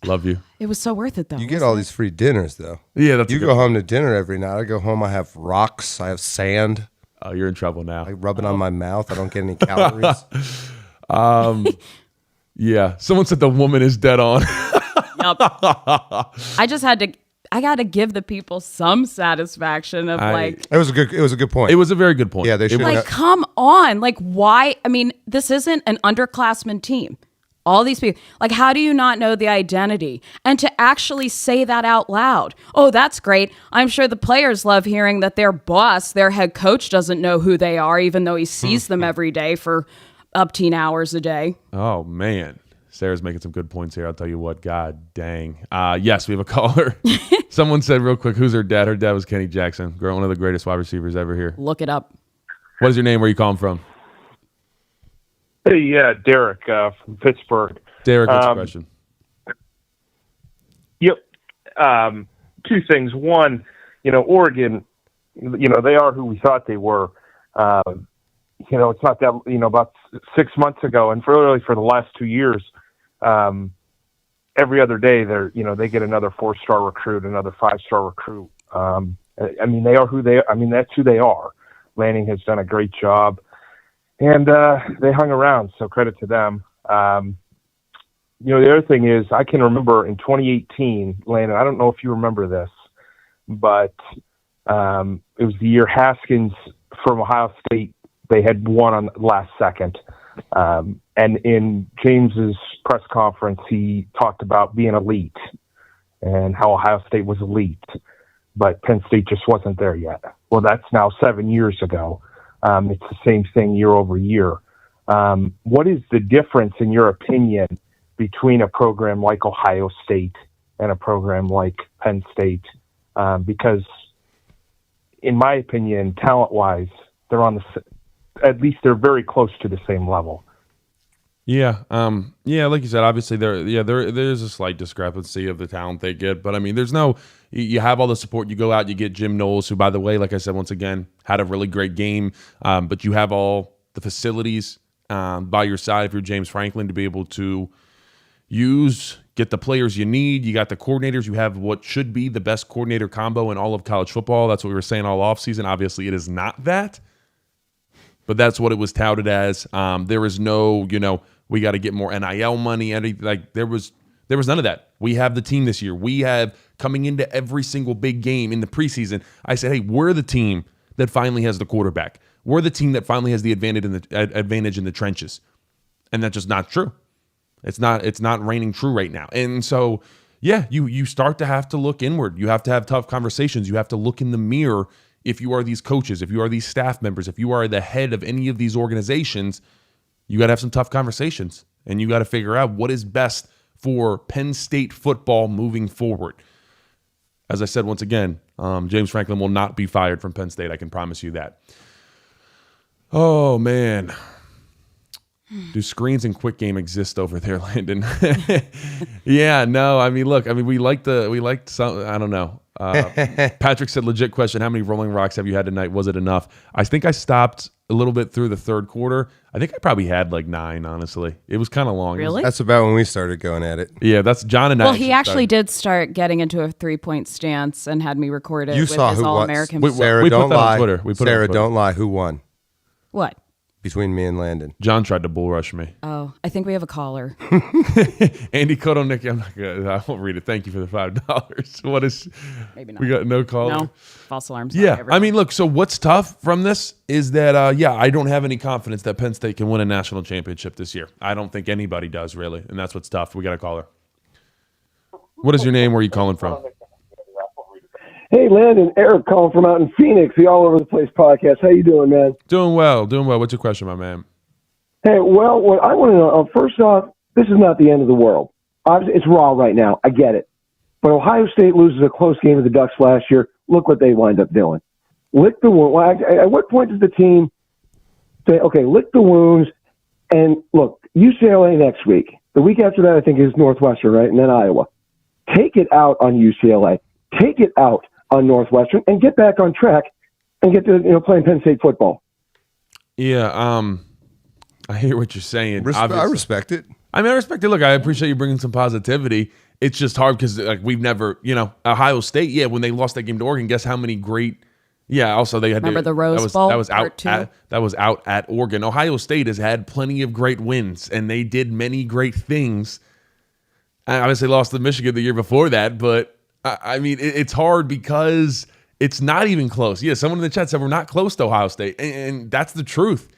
B: Love you.
C: It was so worth it, though.
D: You get all these free dinners, though.
B: Yeah,
D: you go home to dinner every night. I go home, I have rocks, I have sand.
B: Oh, you're in trouble now.
D: I rub it on my mouth. I don't get any calories.
B: Yeah, someone said the woman is dead on.
C: Yep. I got to give the people some satisfaction of
D: It was a good point.
B: It was a very good point.
D: Yeah, they should
C: come on. Why? I mean, this isn't an underclassmen team. All these people, how do you not know the identity? And to actually say that out loud. Oh, that's great. I'm sure the players love hearing that their boss, their head coach, doesn't know who they are, even though he sees them every day for up 10 hours a day.
B: Oh, man. Sarah's making some good points here. I'll tell you what. God dang. Yes, we have a caller. Someone said real quick, who's her dad? Her dad was Kenny Jackson, one of the greatest wide receivers ever here.
C: Look it up.
B: What is your name? Where are you calling from?
J: Hey, yeah, Derek from Pittsburgh.
B: Derek, what's your question?
J: Yep. 2 things. One, Oregon, they are who we thought they were. It's not that, about 6 months ago, and really for the last 2 years, every other day they get another 4-star recruit, another 5-star recruit. They are that's who they are. Lanning has done a great job, and they hung around, so credit to them. The other thing is, I can remember in 2018, Landon, I don't know if you remember this, but it was the year Haskins from Ohio State, they had won on the last second. And in James's press conference, he talked about being elite and how Ohio State was elite, but Penn State just wasn't there yet. Well, that's now 7 years ago. It's the same thing year over year. What is the difference, in your opinion, between a program like Ohio State and a program like Penn State? Because, in my opinion, talent-wise, they're on at least they're very close to the same level.
B: Yeah, like you said, obviously there's a slight discrepancy of the talent they get, but I mean, you have all the support. You go out, you get Jim Knowles, who, by the way, like I said, once again, had a really great game, but you have all the facilities by your side if you're James Franklin to be able to get the players you need. You got the coordinators. You have what should be the best coordinator combo in all of college football. That's what we were saying all offseason. Obviously, it is not that, but that's what it was touted as. There is no, we got to get more NIL money. There was none of that. We have the team this year. We have, coming into every single big game in the preseason, I said, hey, we're the team that finally has the quarterback. We're the team that finally has the advantage in the trenches. And that's just not true. It's not reigning true right now. And so, yeah, you start to have to look inward. You have to have tough conversations. You have to look in the mirror. If you are these coaches, if you are these staff members, if you are the head of any of these organizations, you got to have some tough conversations, and you got to figure out what is best for Penn State football moving forward. As I said, once again, James Franklin will not be fired from Penn State. I can promise you that. Oh, man. Do screens and quick game exist over there, Landon? Yeah, no. I mean, look. I mean, we liked some. I don't know. Patrick said, legit question. How many Rolling Rocks have you had tonight? Was it enough? I think I stopped a little bit through the third quarter. I think I probably had like 9, honestly. It was kind of long.
C: Really?
D: That's about when we started going at it.
B: Yeah, that's John and I.
C: Well, he actually did start getting into a 3-point stance and had me record it with his All-American.
D: Sarah, don't lie.
B: Sarah,
D: don't lie. Who won?
C: What?
D: Between me and Landon.
B: John tried to bull rush me.
C: Oh, I think we have a caller.
B: Andy Kotelnick, I won't read it. Thank you for the $5. What is?
C: Maybe not.
B: We got no caller.
C: No. False alarms.
B: Yeah, I mean, look. So what's tough from this is that, I don't have any confidence that Penn State can win a national championship this year. I don't think anybody does really, and that's what's tough. We got a caller. What is your name? Where are you calling from?
R: Hey, Landon, Eric calling from out in Phoenix, the All Over the Place podcast. How you doing, man?
B: Doing well. What's your question, my man?
R: Hey, well, what I want to know, first off, this is not the end of the world. Obviously, it's raw right now. I get it. But Ohio State loses a close game to the Ducks last year. Look what they wind up doing. Lick the wound. At what point does the team say, okay, lick the wounds, and look, UCLA next week. The week after that, I think, is Northwestern, right? And then Iowa. Take it out on UCLA. Take it out on Northwestern and get back on track and get to playing Penn State football.
B: Yeah, I hear what you're saying.
D: I respect it.
B: I mean, I respect it. Look, I appreciate you bringing some positivity. It's just hard because we've never, Ohio State. Yeah, when they lost that game to Oregon, guess how many great. Yeah, also they had
C: remember the Rose Bowl.
B: That was out at Oregon. Ohio State has had plenty of great wins, and they did many great things. I obviously lost to Michigan the year before that, but. I mean, it's hard because it's not even close. Yeah, someone in the chat said we're not close to Ohio State, and that's the truth.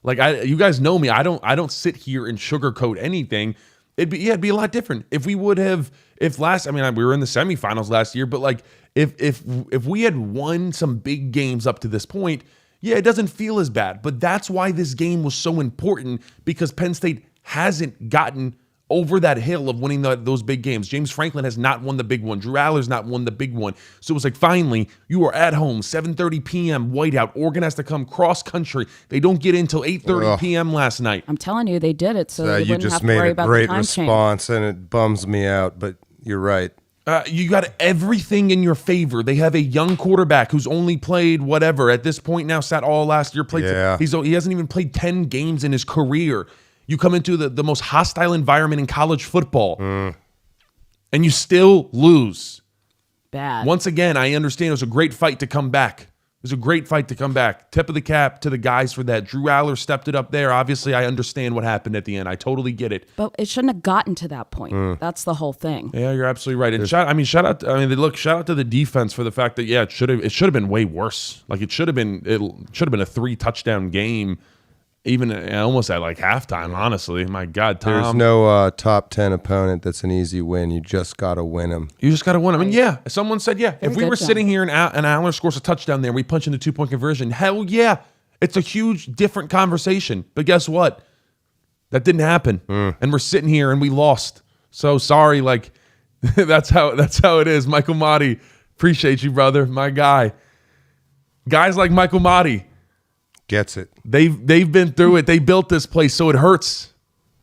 B: Like, you guys know me. I don't sit here and sugarcoat anything. It'd be a lot different if we would have. We were in the semifinals last year, but like if we had won some big games up to this point, yeah, it doesn't feel as bad. But that's why this game was so important, because Penn State hasn't gotten over that hill of winning those big games. James Franklin has not won the big one. Drew Aller's not won the big one. So it was like, finally, you are at home, 7:30 p.m., whiteout. Oregon has to come cross-country. They don't get in until 8:30 p.m. last night.
C: I'm telling you, they did it, so they
D: you
C: wouldn't
D: just
C: have to worry
D: made a
C: about
D: great
C: the time
D: response,
C: change.
D: and it bums me out, but you're right.
B: You got everything in your favor. They have a young quarterback who's only played whatever. At this point now, sat all last year. He hasn't even played 10 games in his career. You come into the most hostile environment in college football, and you still lose.
C: Bad.
B: Once again, I understand it was a great fight to come back, It was a great fight to come back. Tip of the cap to the guys for that. Drew Aller stepped it up there. Obviously, I understand what happened at the end. I totally get it.
C: But it shouldn't have gotten to that point. That's the whole thing.
B: Yeah, you're absolutely right. And shout out to the defense for the fact that it should have been way worse. Like it should have been a 3-touchdown game, even almost at like halftime. Honestly, my God, Tom.
D: There's no top 10 opponent that's an easy win. You just got to win them.
B: You just got to win them. And yeah, someone said, if we were
C: good,
B: sitting here and Aller scores a touchdown there, we punch in the 2-point conversion. Hell yeah, it's a huge different conversation. But guess what? That didn't happen, and we're sitting here and we lost. So sorry, like that's how it is. Michael Motti, appreciate you, brother, my guy. Guys like Michael Motti
D: gets it.
B: They've been through it. They built this place, so it hurts.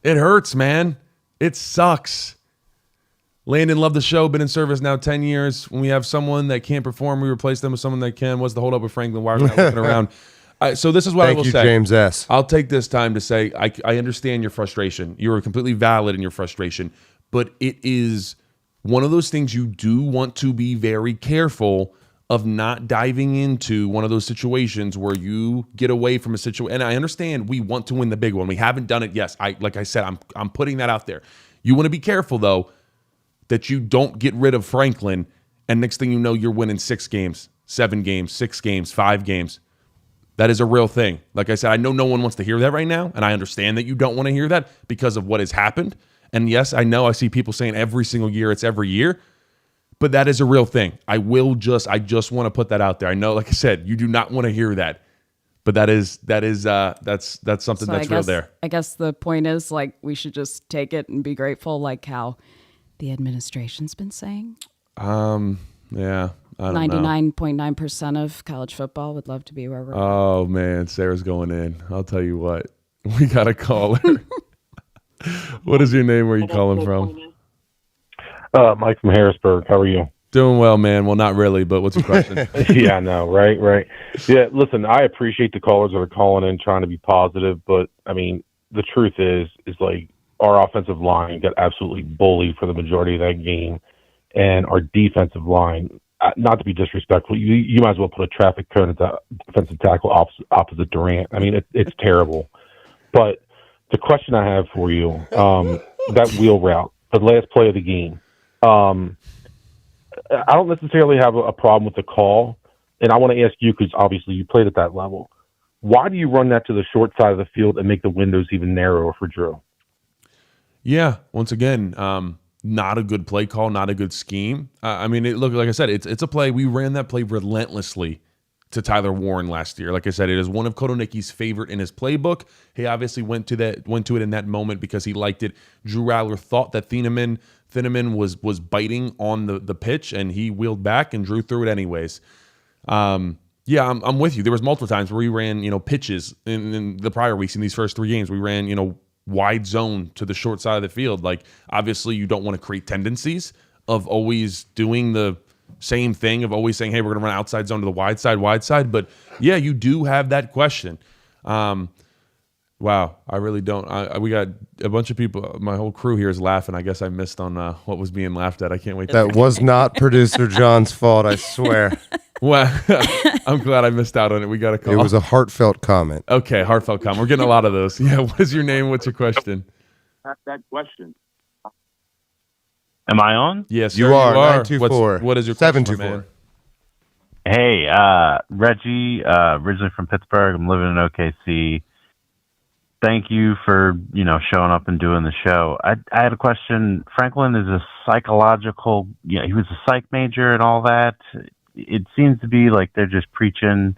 B: It hurts, man. It sucks. Landon, love the show. Been in service now 10 years. When we have someone that can't perform, we replace them with someone that can. What's the holdup with Franklin? Why are we not looking around? So this is what I will say.
D: Thank you, James S.
B: I'll take this time to say I understand your frustration. You are completely valid in your frustration, but it is one of those things you do want to be very careful of not diving into one of those situations where you get away from a situation. And I understand we want to win the big one. We haven't done it. Yes, like I said, I'm putting that out there. You want to be careful though that you don't get rid of Franklin, and next thing you know, you're winning 6 games, 7 games, 6 games, 5 games. That is a real thing. Like I said, I know no one wants to hear that right now, and I understand that you don't want to hear that because of what has happened. And yes, I know I see people saying every single year, it's every year. But that is a real thing. I just want to put that out there. I know, like I said, you do not want to hear that, but that's something that's real there.
C: I guess the point is like we should just take it and be grateful, like how the administration's been saying.
B: Yeah, I don't know.
C: 99.9% of college football would love to be where we're at.
B: Oh man, Sarah's going in. I'll tell you what, we got a caller. What is your name? Where are you calling from?
I: Mike from Harrisburg. How are you?
B: Doing well, man. Well, not really, but what's your question?
I: Yeah, I know, right. Yeah, listen, I appreciate the callers that are calling in trying to be positive, but I mean, the truth is like our offensive line got absolutely bullied for the majority of that game, and our defensive line, not to be disrespectful, you might as well put a traffic cone at the defensive tackle opposite Durant. I mean, it's terrible. But the question I have for you, that wheel route, the last play of the game, I don't necessarily have a problem with the call, and I want to ask you, because obviously you played at that level. Why do you run that to the short side of the field and make the windows even narrower for Drew?
B: Yeah, once again, not a good play call, not a good scheme. I mean, it looked like I said, it's a play. We ran that play relentlessly to Tyler Warren last year. Like I said, it is one of Kotonicki's favorite in his playbook. He obviously went to it in that moment because he liked it. Drew Aller thought that Thieneman was biting on the pitch, and he wheeled back and Drew threw it anyways. Yeah, I'm with you. There was multiple times where we ran, pitches in the prior weeks in these first 3 games. We ran, wide zone to the short side of the field. Like, obviously you don't want to create tendencies of always doing the same thing, of always saying, hey, we're going to run outside zone to the wide side. But yeah, you do have that question. Wow, I really don't. We got a bunch of people. My whole crew here is laughing. I guess I missed on what was being laughed at. I can't wait.
D: That was not producer John's fault, I swear.
B: Well, I'm glad I missed out on it. We got a call.
D: It was a heartfelt comment.
B: Okay, heartfelt comment. We're getting a lot of those. Yeah, what is your name? What's your question?
S: That question. Am I on?
B: Yes,
D: you are. 924.
B: What is your
D: 724?
S: Hey, Reggie, originally from Pittsburgh. I'm living in OKC. Thank you for, showing up and doing the show. I had a question. Franklin is a psychological, he was a psych major and all that. It seems to be like they're just preaching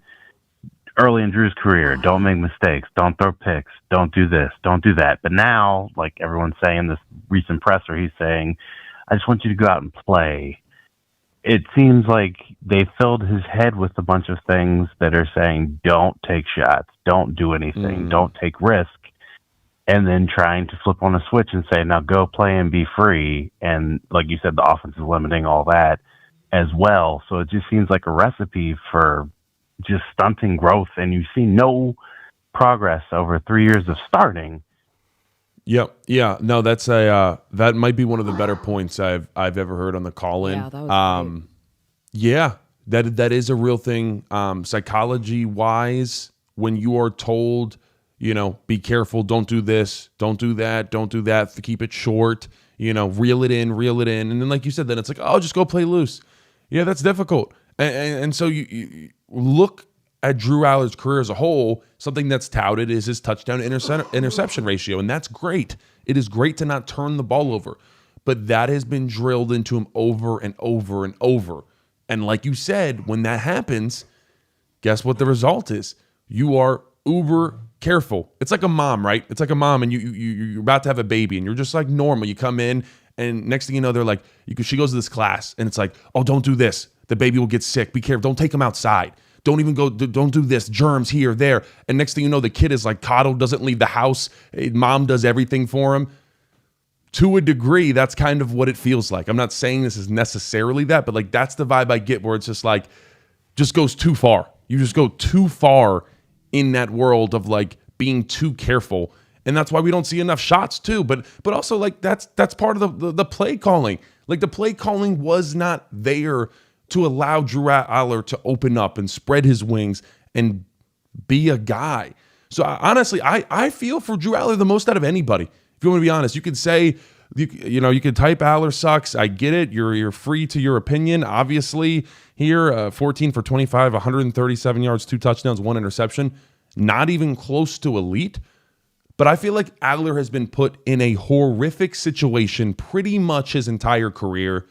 S: early in Drew's career. Don't make mistakes. Don't throw picks. Don't do this. Don't do that. But now, like everyone's saying, this recent presser, he's saying, I just want you to go out and play. It seems like they filled his head with a bunch of things that are saying, don't take shots, don't do anything, don't take risk, and then trying to flip on a switch and say, now go play and be free. And like you said, the offense is limiting all that as well. So it just seems like a recipe for just stunting growth, and you see no progress over 3 years of starting.
B: Yep. Yeah. No, that's that might be one of the better points I've ever heard on the call-in.
C: Yeah, that was great.
B: Yeah. That is a real thing. Psychology wise, when you are told, be careful, don't do this, don't do that, keep it short, reel it in. And then like you said, then it's like, oh, just go play loose. Yeah, that's difficult. And so you look at Drew Aller's career as a whole. Something that's touted is his touchdown interception ratio. And that's great. It is great to not turn the ball over. But that has been drilled into him over and over and over. And like you said, when that happens, guess what the result is? You are uber careful. It's like a mom, right? It's like a mom and you're about to have a baby and you're just like normal. You come in and next thing you know, they're like, she goes to this class and it's like, oh, don't do this. The baby will get sick. Be careful. Don't take him outside. Don't do this. Germs here, there. And next thing you know, the kid is like coddled, doesn't leave the house. Mom does everything for him. To a degree, that's kind of what it feels like. I'm not saying this is necessarily that, but like that's the vibe I get where it's just like, just goes too far. You just go too far in that world of like being too careful. And that's why we don't see enough shots too. But also like that's part of the play calling. Like the play calling was not there to allow Drew Aller to open up and spread his wings and be a guy. So honestly, I feel for Drew Aller the most out of anybody. If you want to be honest, you could say, you could type Aller sucks. I get it. You're free to your opinion. Obviously, here, 14 for 25, 137 yards, 2 touchdowns, 1 interception. Not even close to elite. But I feel like Aller has been put in a horrific situation pretty much his entire career.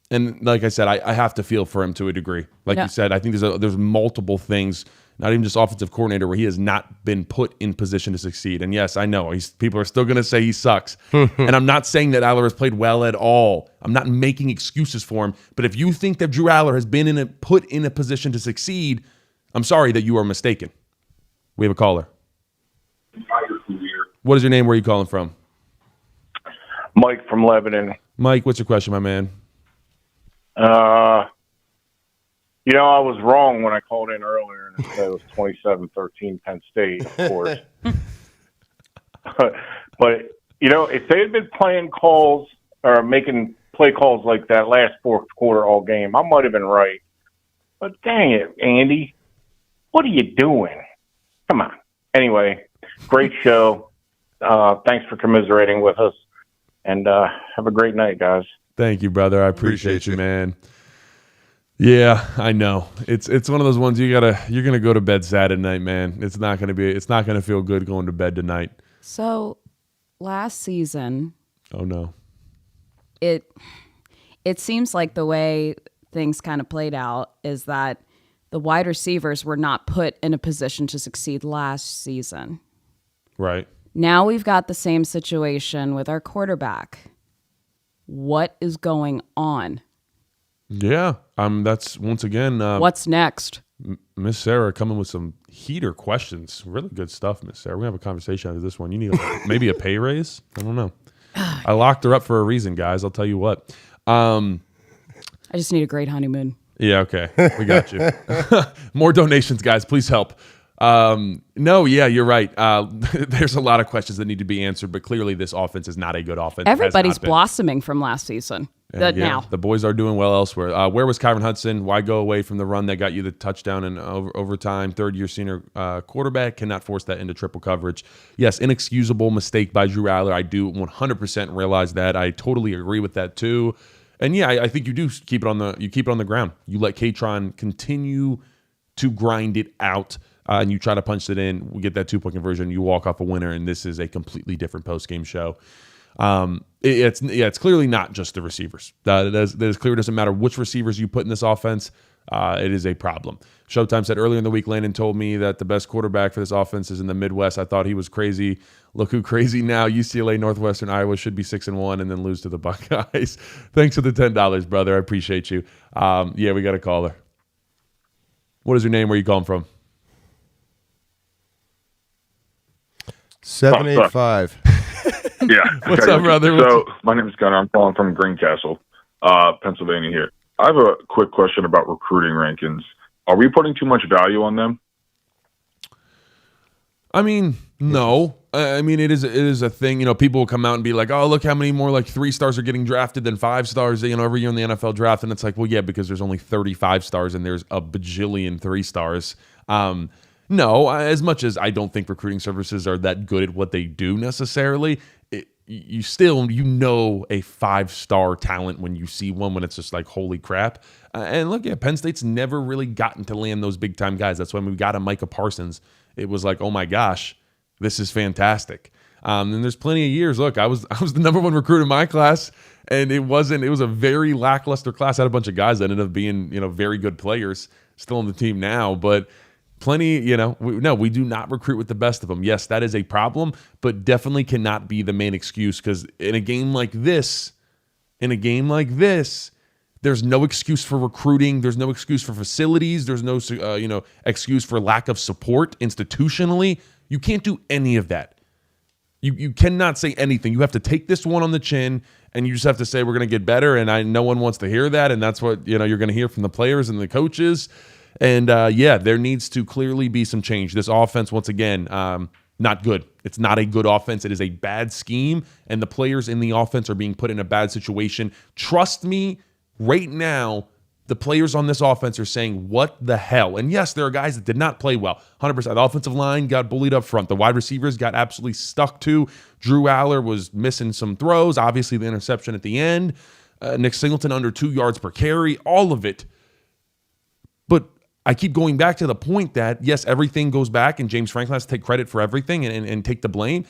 B: And like I said, I have to feel for him to a degree. Like you said, I think there's multiple things, not even just offensive coordinator, where he has not been put in position to succeed. And yes, I know people are still going to say he sucks. And I'm not saying that Aller has played well at all. I'm not making excuses for him. But if you think that Drew Aller has been put in a position to succeed, I'm sorry that you are mistaken. We have a caller. What is your name? Where are you calling from?
K: Mike from Lebanon.
B: Mike, what's your question, my man?
K: I was wrong when I called in earlier and said it was 27-13 Penn State, of course. But, if they had been playing calls or making play calls like that last fourth quarter all game, I might have been right. But dang it, Andy, what are you doing? Come on. Anyway, great show. Thanks for commiserating with us. And have a great night, guys.
B: Thank you, brother. I appreciate you, man. Yeah, I know. It's one of those ones you're gonna go to bed sad at night, man. It's not gonna feel good going to bed tonight.
C: So last season,
B: oh no.
C: It seems like the way things kind of played out is that the wide receivers were not put in a position to succeed last season.
B: Right.
C: Now we've got the same situation with our quarterback. What is going on?
B: Yeah, that's once again.
C: What's next?
B: Miss Sarah coming with some heater questions. Really good stuff, Miss Sarah. We're going to have a conversation after this one. You need maybe a pay raise? I don't know. I locked her up for a reason, guys. I'll tell you what. I
C: just need a great honeymoon.
B: Yeah, okay. We got you. More donations, guys. Please help. No, yeah, you're right. There's a lot of questions that need to be answered, but clearly this offense is not a good offense.
C: Everybody's blossoming from last season. Now
B: the boys are doing well elsewhere. Where was Kyron Hudson? Why go away from the run that got you the touchdown in overtime? Third-year senior quarterback cannot force that into triple coverage. Yes, inexcusable mistake by Drew Aller. I do 100% realize that. I totally agree with that too. And yeah, I think you do keep it on the ground. You let Katron continue to grind it out. And you try to punch it in, we get that 2-point conversion, you walk off a winner, and this is a completely different post-game show. It's clearly not just the receivers. That is clear. It doesn't matter which receivers you put in this offense. It is a problem. Showtime said earlier in the week, Landon told me that the best quarterback for this offense is in the Midwest. I thought he was crazy. Look who crazy now. UCLA, Northwestern, Iowa should be 6-1 and then lose to the Buckeyes. Thanks for the $10, brother. I appreciate you. Yeah, we got a caller. What is your name? Where are you calling from?
D: 785.
T: Yeah.
B: What's up, brother?
T: So my name is Gunnar. I'm calling from Greencastle, Pennsylvania here. I have a quick question about recruiting rankings. Are we putting too much value on them?
B: I mean, no. I mean, it is a thing. You know, people will come out and be like, "Oh, look how many more like 3 stars are getting drafted than 5 stars." You know, every year in the NFL draft, and it's like, well, yeah, because there's only 35 stars and there's a bajillion 3 stars. No, as much as I don't think recruiting services are that good at what they do necessarily, you still know a 5-star talent when you see one, when it's just like, holy crap. And look, yeah, Penn State's never really gotten to land those big time guys. That's when we got a Micah Parsons. It was like, oh my gosh, this is fantastic. And there's plenty of years. Look, I was the number 1 recruit in my class, and it was a very lackluster class. I had a bunch of guys that ended up being, very good players still on the team now, but plenty, we do not recruit with the best of them. Yes, that is a problem, but definitely cannot be the main excuse, because in a game like this, there's no excuse for recruiting. There's no excuse for facilities. There's no, excuse for lack of support institutionally. You can't do any of that. You cannot say anything. You have to take this one on the chin, and you just have to say, we're going to get better, and no one wants to hear that, and that's what, you're going to hear from the players and the coaches. And, there needs to clearly be some change. This offense, once again, not good. It's not a good offense. It is a bad scheme, and the players in the offense are being put in a bad situation. Trust me, right now, the players on this offense are saying, what the hell? And yes, there are guys that did not play well. 100%. The offensive line got bullied up front. The wide receivers got absolutely stuck to. Drew Aller was missing some throws. Obviously, the interception at the end. Nick Singleton under 2 yards per carry. All of it. But I keep going back to the point that, yes, everything goes back, and James Franklin has to take credit for everything and take the blame.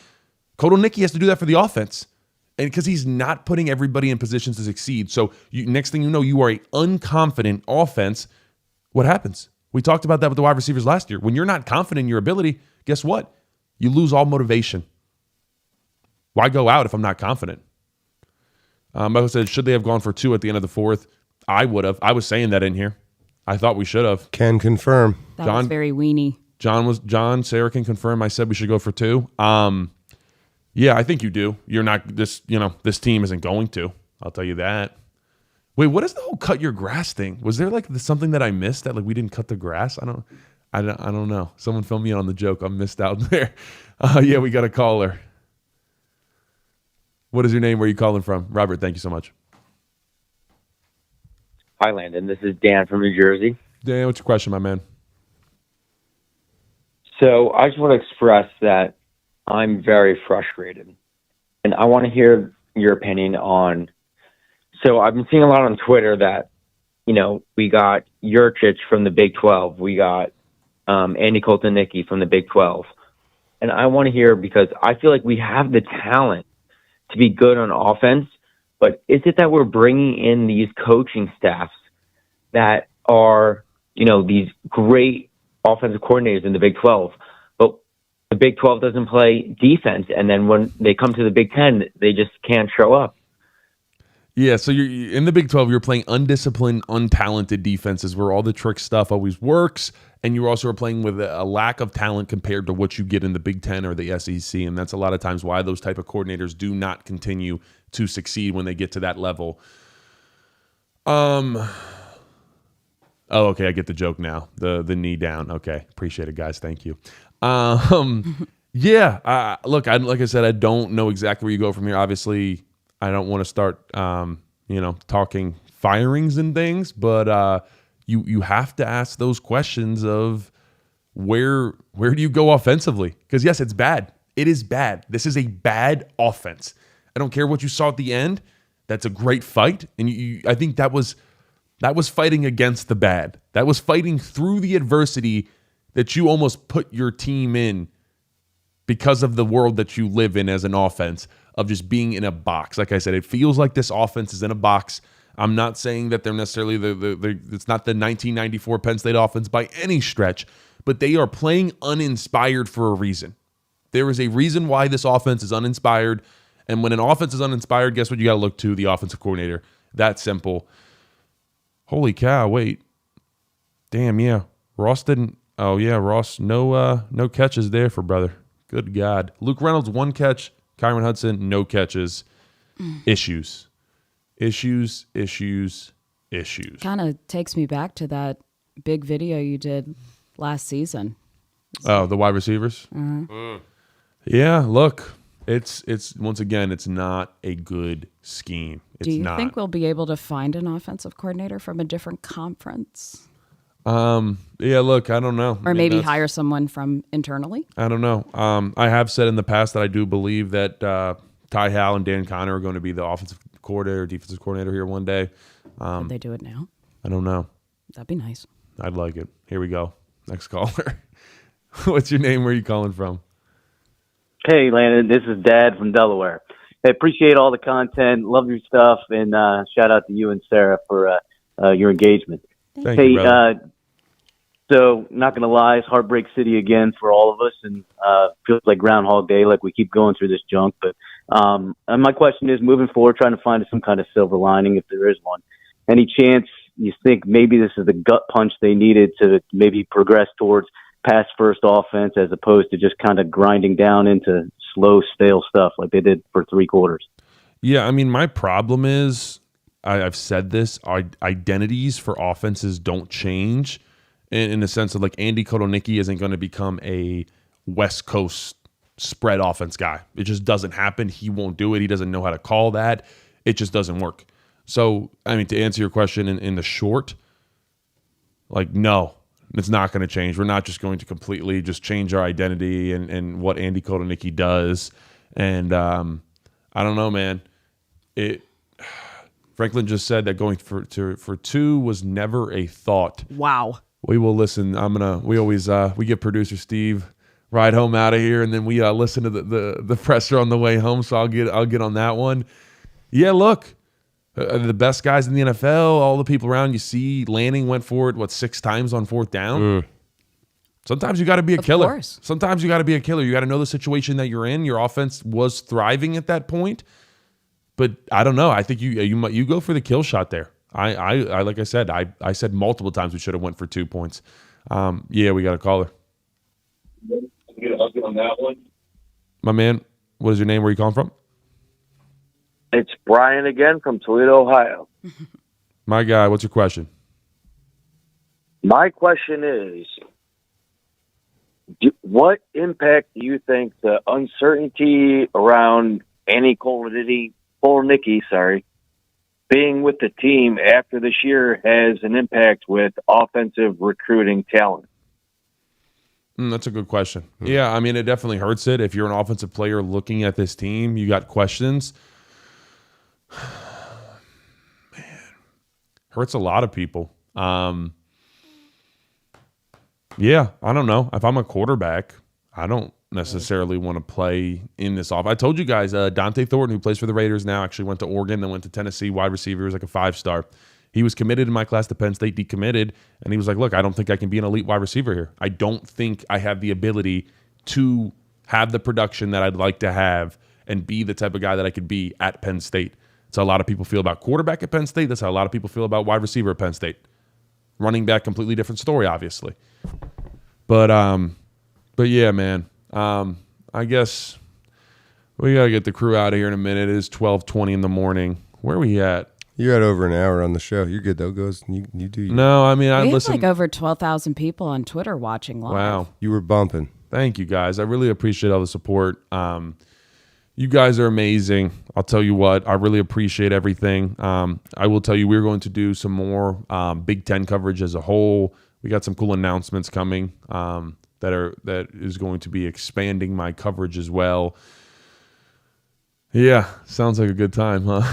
B: Kotelnicki has to do that for the offense, and because he's not putting everybody in positions to succeed. So next thing you know, you are an unconfident offense. What happens? We talked about that with the wide receivers last year. When you're not confident in your ability, guess what? You lose all motivation. Why go out if I'm not confident? Michael said, should they have gone for 2 at the end of the 4th? I would have. I was saying that in here. I thought we should have.
D: Can confirm.
C: That was very weenie.
B: Sarah can confirm. I said we should go for 2. Yeah, I think you do. You're not this team isn't going to. I'll tell you that. Wait, what is the whole cut your grass thing? Was there like something that I missed that like we didn't cut the grass? I don't know. Someone fill me in on the joke. I missed out there. Yeah, we got a caller. What is your name? Where are you calling from? Robert, thank you so much.
U: Hi, Landon. This is Dan from New Jersey.
B: Dan, what's your question, my man?
U: So I just want to express that I'm very frustrated, and I want to hear your opinion on. So I've been seeing a lot on Twitter that, we got Yurchich from the Big 12. We got Andy Kotelnicki from the Big 12. And I want to hear, because I feel like we have the talent to be good on offense, but is it that we're bringing in these coaching staffs that are, these great offensive coordinators in the Big 12, but the Big 12 doesn't play defense, and then when they come to the Big 10, they just can't show up?
B: Yeah, so you're in the Big 12, you're playing undisciplined, untalented defenses where all the trick stuff always works, and you also are playing with a lack of talent compared to what you get in the Big 10 or the SEC, and that's a lot of times why those type of coordinators do not continue to succeed when they get to that level. Oh, okay, I get the joke now. The knee down. Okay, appreciate it, guys. Thank you. Yeah, look, like I said, I don't know exactly where you go from here. Obviously, I don't want to start, talking firings and things, but you have to ask those questions of where do you go offensively? Because yes, it's bad. It is bad. This is a bad offense. I don't care what you saw at the end. That's a great fight, and I think that was fighting against the bad. That was fighting through the adversity that you almost put your team in because of the world that you live in as an offense, of just being in a box. Like I said, it feels like this offense is in a box. I'm not saying that they're necessarily it's not the 1994 Penn State offense by any stretch, but they are playing uninspired for a reason. There is a reason why this offense is uninspired, and when an offense is uninspired, guess what you got to look to? The offensive coordinator. That simple. Holy cow, wait. Damn, yeah. Ross didn't. Oh, yeah, Ross, no catches there for brother. Good God. Luke Reynolds, 1 catch. Kyron Hudson, no catches. Issues.
C: Kind of takes me back to that big video you did last season.
B: Oh, the wide receivers?
C: Uh-huh.
B: Yeah, look, it's once again, it's not a good scheme. It's
C: Do you
B: not.
C: think we'll be able to find an offensive coordinator from a different conference?
B: Yeah, look, I don't know.
C: Or
B: I mean,
C: maybe
B: that's-
C: hire someone from internally?
B: I don't know. I have said in the past that I do believe that Ty Hal and Dan Connor are going to be the offensive coordinator, defensive coordinator here one day.
C: Could they do it now?
B: I don't know.
C: That'd be nice.
B: I'd like it. Here we go. Next caller. What's your name? Where are you calling from?
A: Hey, Landon, this is Dad from Delaware. I appreciate all the content, love your stuff, and shout out to you and Sarah for your engagement.
B: Thank you, brother.
A: So not going to lie, it's Heartbreak City again for all of us, and feels like Groundhog Day, like we keep going through this junk. But and my question is, moving forward, trying to find some kind of silver lining, if there is one. Any chance you think maybe this is the gut punch they needed to maybe progress towards pass first offense as opposed to just kind of grinding down into slow, stale stuff like they did for 3 quarters?
B: Yeah, I mean, my problem is, I've said this, our identities for offenses don't change in the sense of like Andy Kotelnicki isn't going to become a West Coast spread offense guy. It just doesn't happen. He won't do it. He doesn't know how to call that. It just doesn't work. So, I mean, to answer your question in the short, like, no, it's not going to change. We're not just going to completely just change our identity and what Andy Kotelnicki does. And I don't know, man. Franklin just said that going for 2 was never a thought.
C: Wow.
B: We will listen. We always we get producer Steve ride home out of here, and then we listen to the presser on the way home. So I'll get on that one. Yeah, look, the best guys in the NFL, all the people around. You see, Lanning went for it 6 times on 4th down. Sometimes you got to be a killer.
C: Course.
B: Sometimes you got to be a killer. You got to know the situation that you're in. Your offense was thriving at that point, but I don't know. I think you go for the kill shot there. I like I said, I said multiple times we should have went for 2 points. Yeah, we got a caller.
V: I'll get on that one.
B: My man, what is your name? Where are you calling from?
V: It's Brian again from Toledo, Ohio.
B: My guy, what's your question?
V: My question is, what impact do you think the uncertainty around Andy Kotelnicki, being with the team after this year has an impact with offensive recruiting talent?
B: That's a good question. Yeah, I mean, it definitely hurts it. If you're an offensive player looking at this team, you got questions. Man, hurts a lot of people. Yeah, I don't know. If I'm a quarterback, I don't necessarily want to play in this off. I told you guys, Dante Thornton, who plays for the Raiders now, actually went to Oregon, then went to Tennessee, wide receiver. He was like a 5-star. He was committed in my class to Penn State, decommitted, and he was like, look, I don't think I can be an elite wide receiver here. I don't think I have the ability to have the production that I'd like to have and be the type of guy that I could be at Penn State. That's how a lot of people feel about quarterback at Penn State. That's how a lot of people feel about wide receiver at Penn State. Running back, completely different story, obviously. But yeah, man. I guess we got to get the crew out of here in a minute. It is 12:20 in the morning. Where are we at?
D: You had over an hour on the show. You're good, though. You do.
B: No, I mean, I
C: We
B: listen.
C: have like over 12,000 people on Twitter watching live.
B: Wow.
D: You were bumping.
B: Thank you, guys. I really appreciate all the support. You guys are amazing. I'll tell you what, I really appreciate everything. I will tell you, we're going to do some more Big Ten coverage as a whole. We got some cool announcements coming that is going to be expanding my coverage as well. Yeah, sounds like a good time, huh?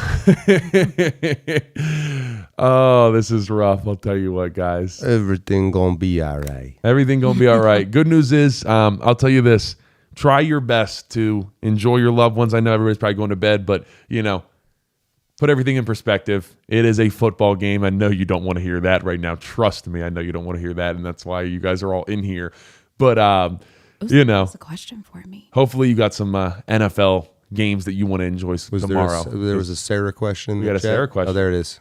B: Oh, this is rough. I'll tell you what, guys.
D: Everything gonna be all right.
B: Everything gonna be all right. Good news is, I'll tell you this. Try your best to enjoy your loved ones. I know everybody's probably going to bed, but, put everything in perspective. It is a football game. I know you don't want to hear that right now. Trust me, I know you don't want to hear that, and that's why you guys are all in here. But,
C: That's a question for me.
B: hopefully you got some NFL games that you want to enjoy tomorrow.
D: There was a Sarah question.
B: We got a Sarah question.
D: Oh, there it is.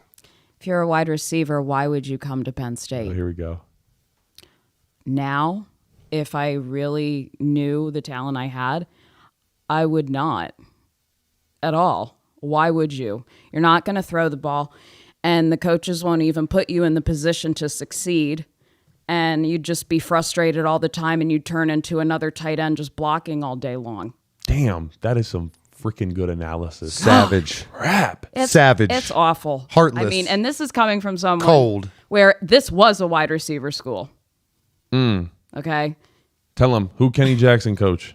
C: If you're a wide receiver, why would you come to Penn State?
B: Oh, here we go.
C: Now, if I really knew the talent I had, I would not at all. Why would you? You're not going to throw the ball, and the coaches won't even put you in the position to succeed, and you'd just be frustrated all the time, and you'd turn into another tight end just blocking all day long.
B: Damn, that is some freaking good analysis.
D: Savage.
B: Crap.
D: Savage.
C: It's awful.
D: Heartless.
C: I mean, and this is coming from someone
D: Cold.
C: where this was a wide receiver school. Okay.
B: Tell him, who Kenny Jackson coach?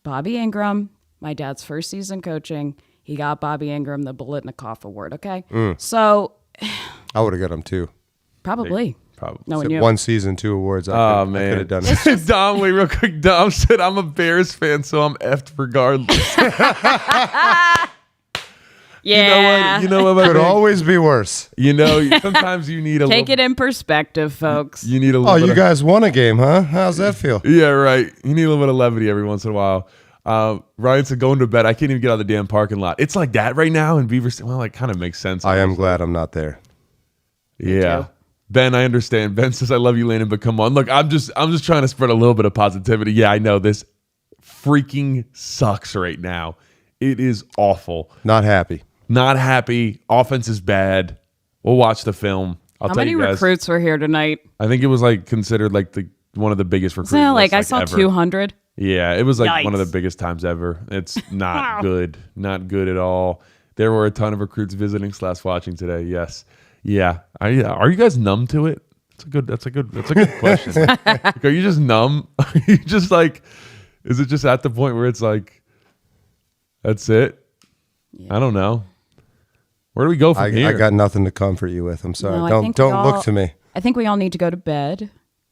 C: Bobby Ingram, my dad's first season coaching. He got Bobby Ingram the Bolitnikoff Award. Okay. So
D: I would have got him too.
C: probably. No,
D: Except
C: you.
D: one season, 2 awards. I could have done it.
B: Dom, wait real quick. Dom said, I'm a Bears fan, so I'm effed regardless.
C: Yeah.
B: You know what?
D: Could always be worse.
B: You know, sometimes you need a
C: Take
B: little,
C: it in perspective, folks.
B: you need a little
D: Oh,
B: bit
D: you
B: of-
D: guys won a game, huh? How's that feel?
B: Yeah, right. You need a little bit of levity every once in a while. Ryan said, going to bed. I can't even get out of the damn parking lot. It's like that right now in Beaver State. Well, it kind of makes sense.
D: I am glad I'm not there.
B: Yeah. Ben, I understand. Ben says, I love you, Landon, but come on. Look, I'm just trying to spread a little bit of positivity. Yeah, I know this freaking sucks right now. It is awful.
D: Not happy.
B: Not happy. Offense is bad. We'll watch the film. I'll
C: How
B: tell
C: many
B: you guys.
C: recruits were here tonight?
B: I think it was like considered like one of the biggest recruits.
C: Isn't it like I saw 200?
B: Yeah, it was like one of the
C: Yikes.
B: biggest times ever. It's not good. Not good at all. There were a ton of recruits visiting / watching today. Yes. Yeah. Are you guys numb to it? That's a good question. Like, are you just numb? Are you just like, is it just at the point where it's like, that's it? Yeah. I don't know. Where do we go from here?
D: I got nothing to comfort you with. I'm sorry.
C: No, I
D: don't
C: think we
D: look
C: all-
D: to me.
C: I think we all need to go to bed.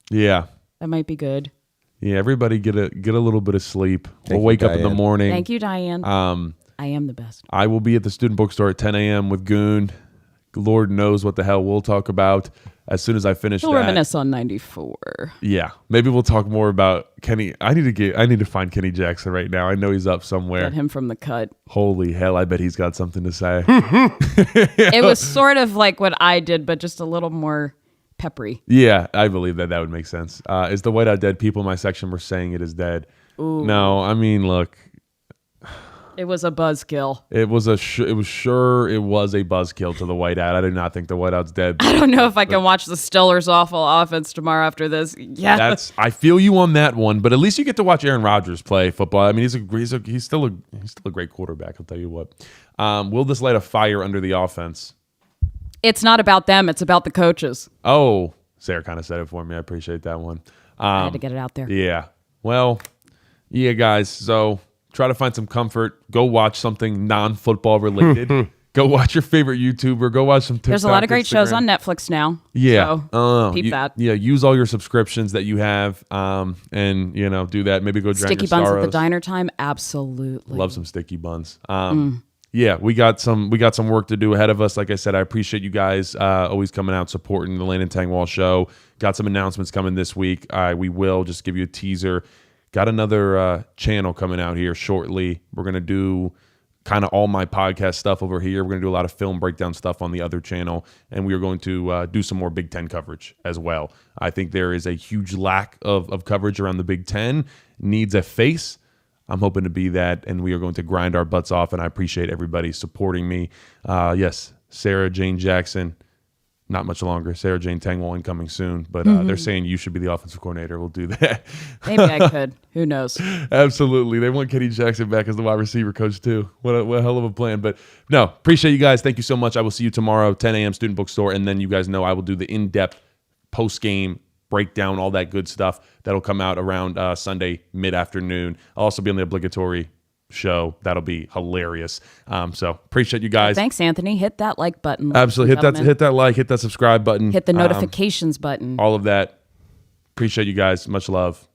B: Yeah.
C: That might be good.
B: Yeah, everybody get a little bit of sleep. We'll
D: you,
B: wake up in the
D: Diane.
B: morning.
C: Thank you, Diane. I am the best.
B: I will be at the student bookstore at 10 a.m. with Goon. Lord knows what the hell we'll talk about as soon as I finish
C: We'll
B: that.
C: reminisce on 94.
B: Yeah, maybe we'll talk more about Kenny. I need to find Kenny Jackson right now. I know he's up somewhere.
C: Get him from the cut.
B: Holy hell, I bet he's got something to say.
C: It was sort of like what I did, but just a little more peppery.
B: Yeah, I believe that would make sense. Is the whiteout dead? People in my section were saying it is dead.
C: Ooh.
B: No, I mean, look,
C: It was a buzzkill.
B: it was a buzzkill to the whiteout. I do not think the whiteout's dead.
C: I don't know if I can watch the Steelers' awful offense tomorrow after this. Yeah,
B: I feel you on that one, but at least you get to watch Aaron Rodgers play football. I mean, he's still a great quarterback. I'll tell you what. Will this light a fire under the offense?
C: it's not about them. It's about the coaches.
B: Oh, Sarah kind of said it for me. I appreciate that one.
C: I had to get it out there.
B: Yeah. Well, yeah, guys. So try to find some comfort. Go watch something non-football related. Go watch your favorite YouTuber. Go watch some TikTok.
C: There's a lot of great shows
B: Instagram.
C: on Netflix now.
B: Yeah.
C: So peep that.
B: Yeah. Use all your subscriptions that you have, and do that. Maybe go drown
C: Sticky
B: your
C: buns
B: sorrows.
C: at the diner time. Absolutely.
B: Love some sticky buns. Yeah, we got some work to do ahead of us. Like I said, I appreciate you guys always coming out supporting the Landon Tangwall show. Got some announcements coming this week. We will just give you a teaser. Got another channel coming out here shortly. We're gonna do kind of all my podcast stuff over here. We're going to do a lot of film breakdown stuff on the other channel, and we are going to do some more Big Ten coverage as well. I think there is a huge lack of coverage around the Big Ten. Needs a face. I'm hoping to be that, and we are going to grind our butts off, and I appreciate everybody supporting me. Yes, Sarah Jane Jackson, not much longer. Sarah Jane Tangwall incoming soon, but they're saying you should be the offensive coordinator. We'll do that.
C: Maybe I could. Who knows?
B: Absolutely. They want Kenny Jackson back as the wide receiver coach too. What a hell of a plan. But no, appreciate you guys. Thank you so much. I will see you tomorrow, 10 a.m. Student Bookstore. And then you guys know I will do the in-depth post-game breakdown, all that good stuff. That'll come out around Sunday mid-afternoon. I'll also be on the obligatory show. That'll be hilarious. So appreciate you guys.
C: Thanks, Anthony. Hit that like button.
B: Absolutely.
C: ladies and
B: Hit that like, hit that subscribe button.
C: Hit the notifications button.
B: All of that. Appreciate you guys. Much love.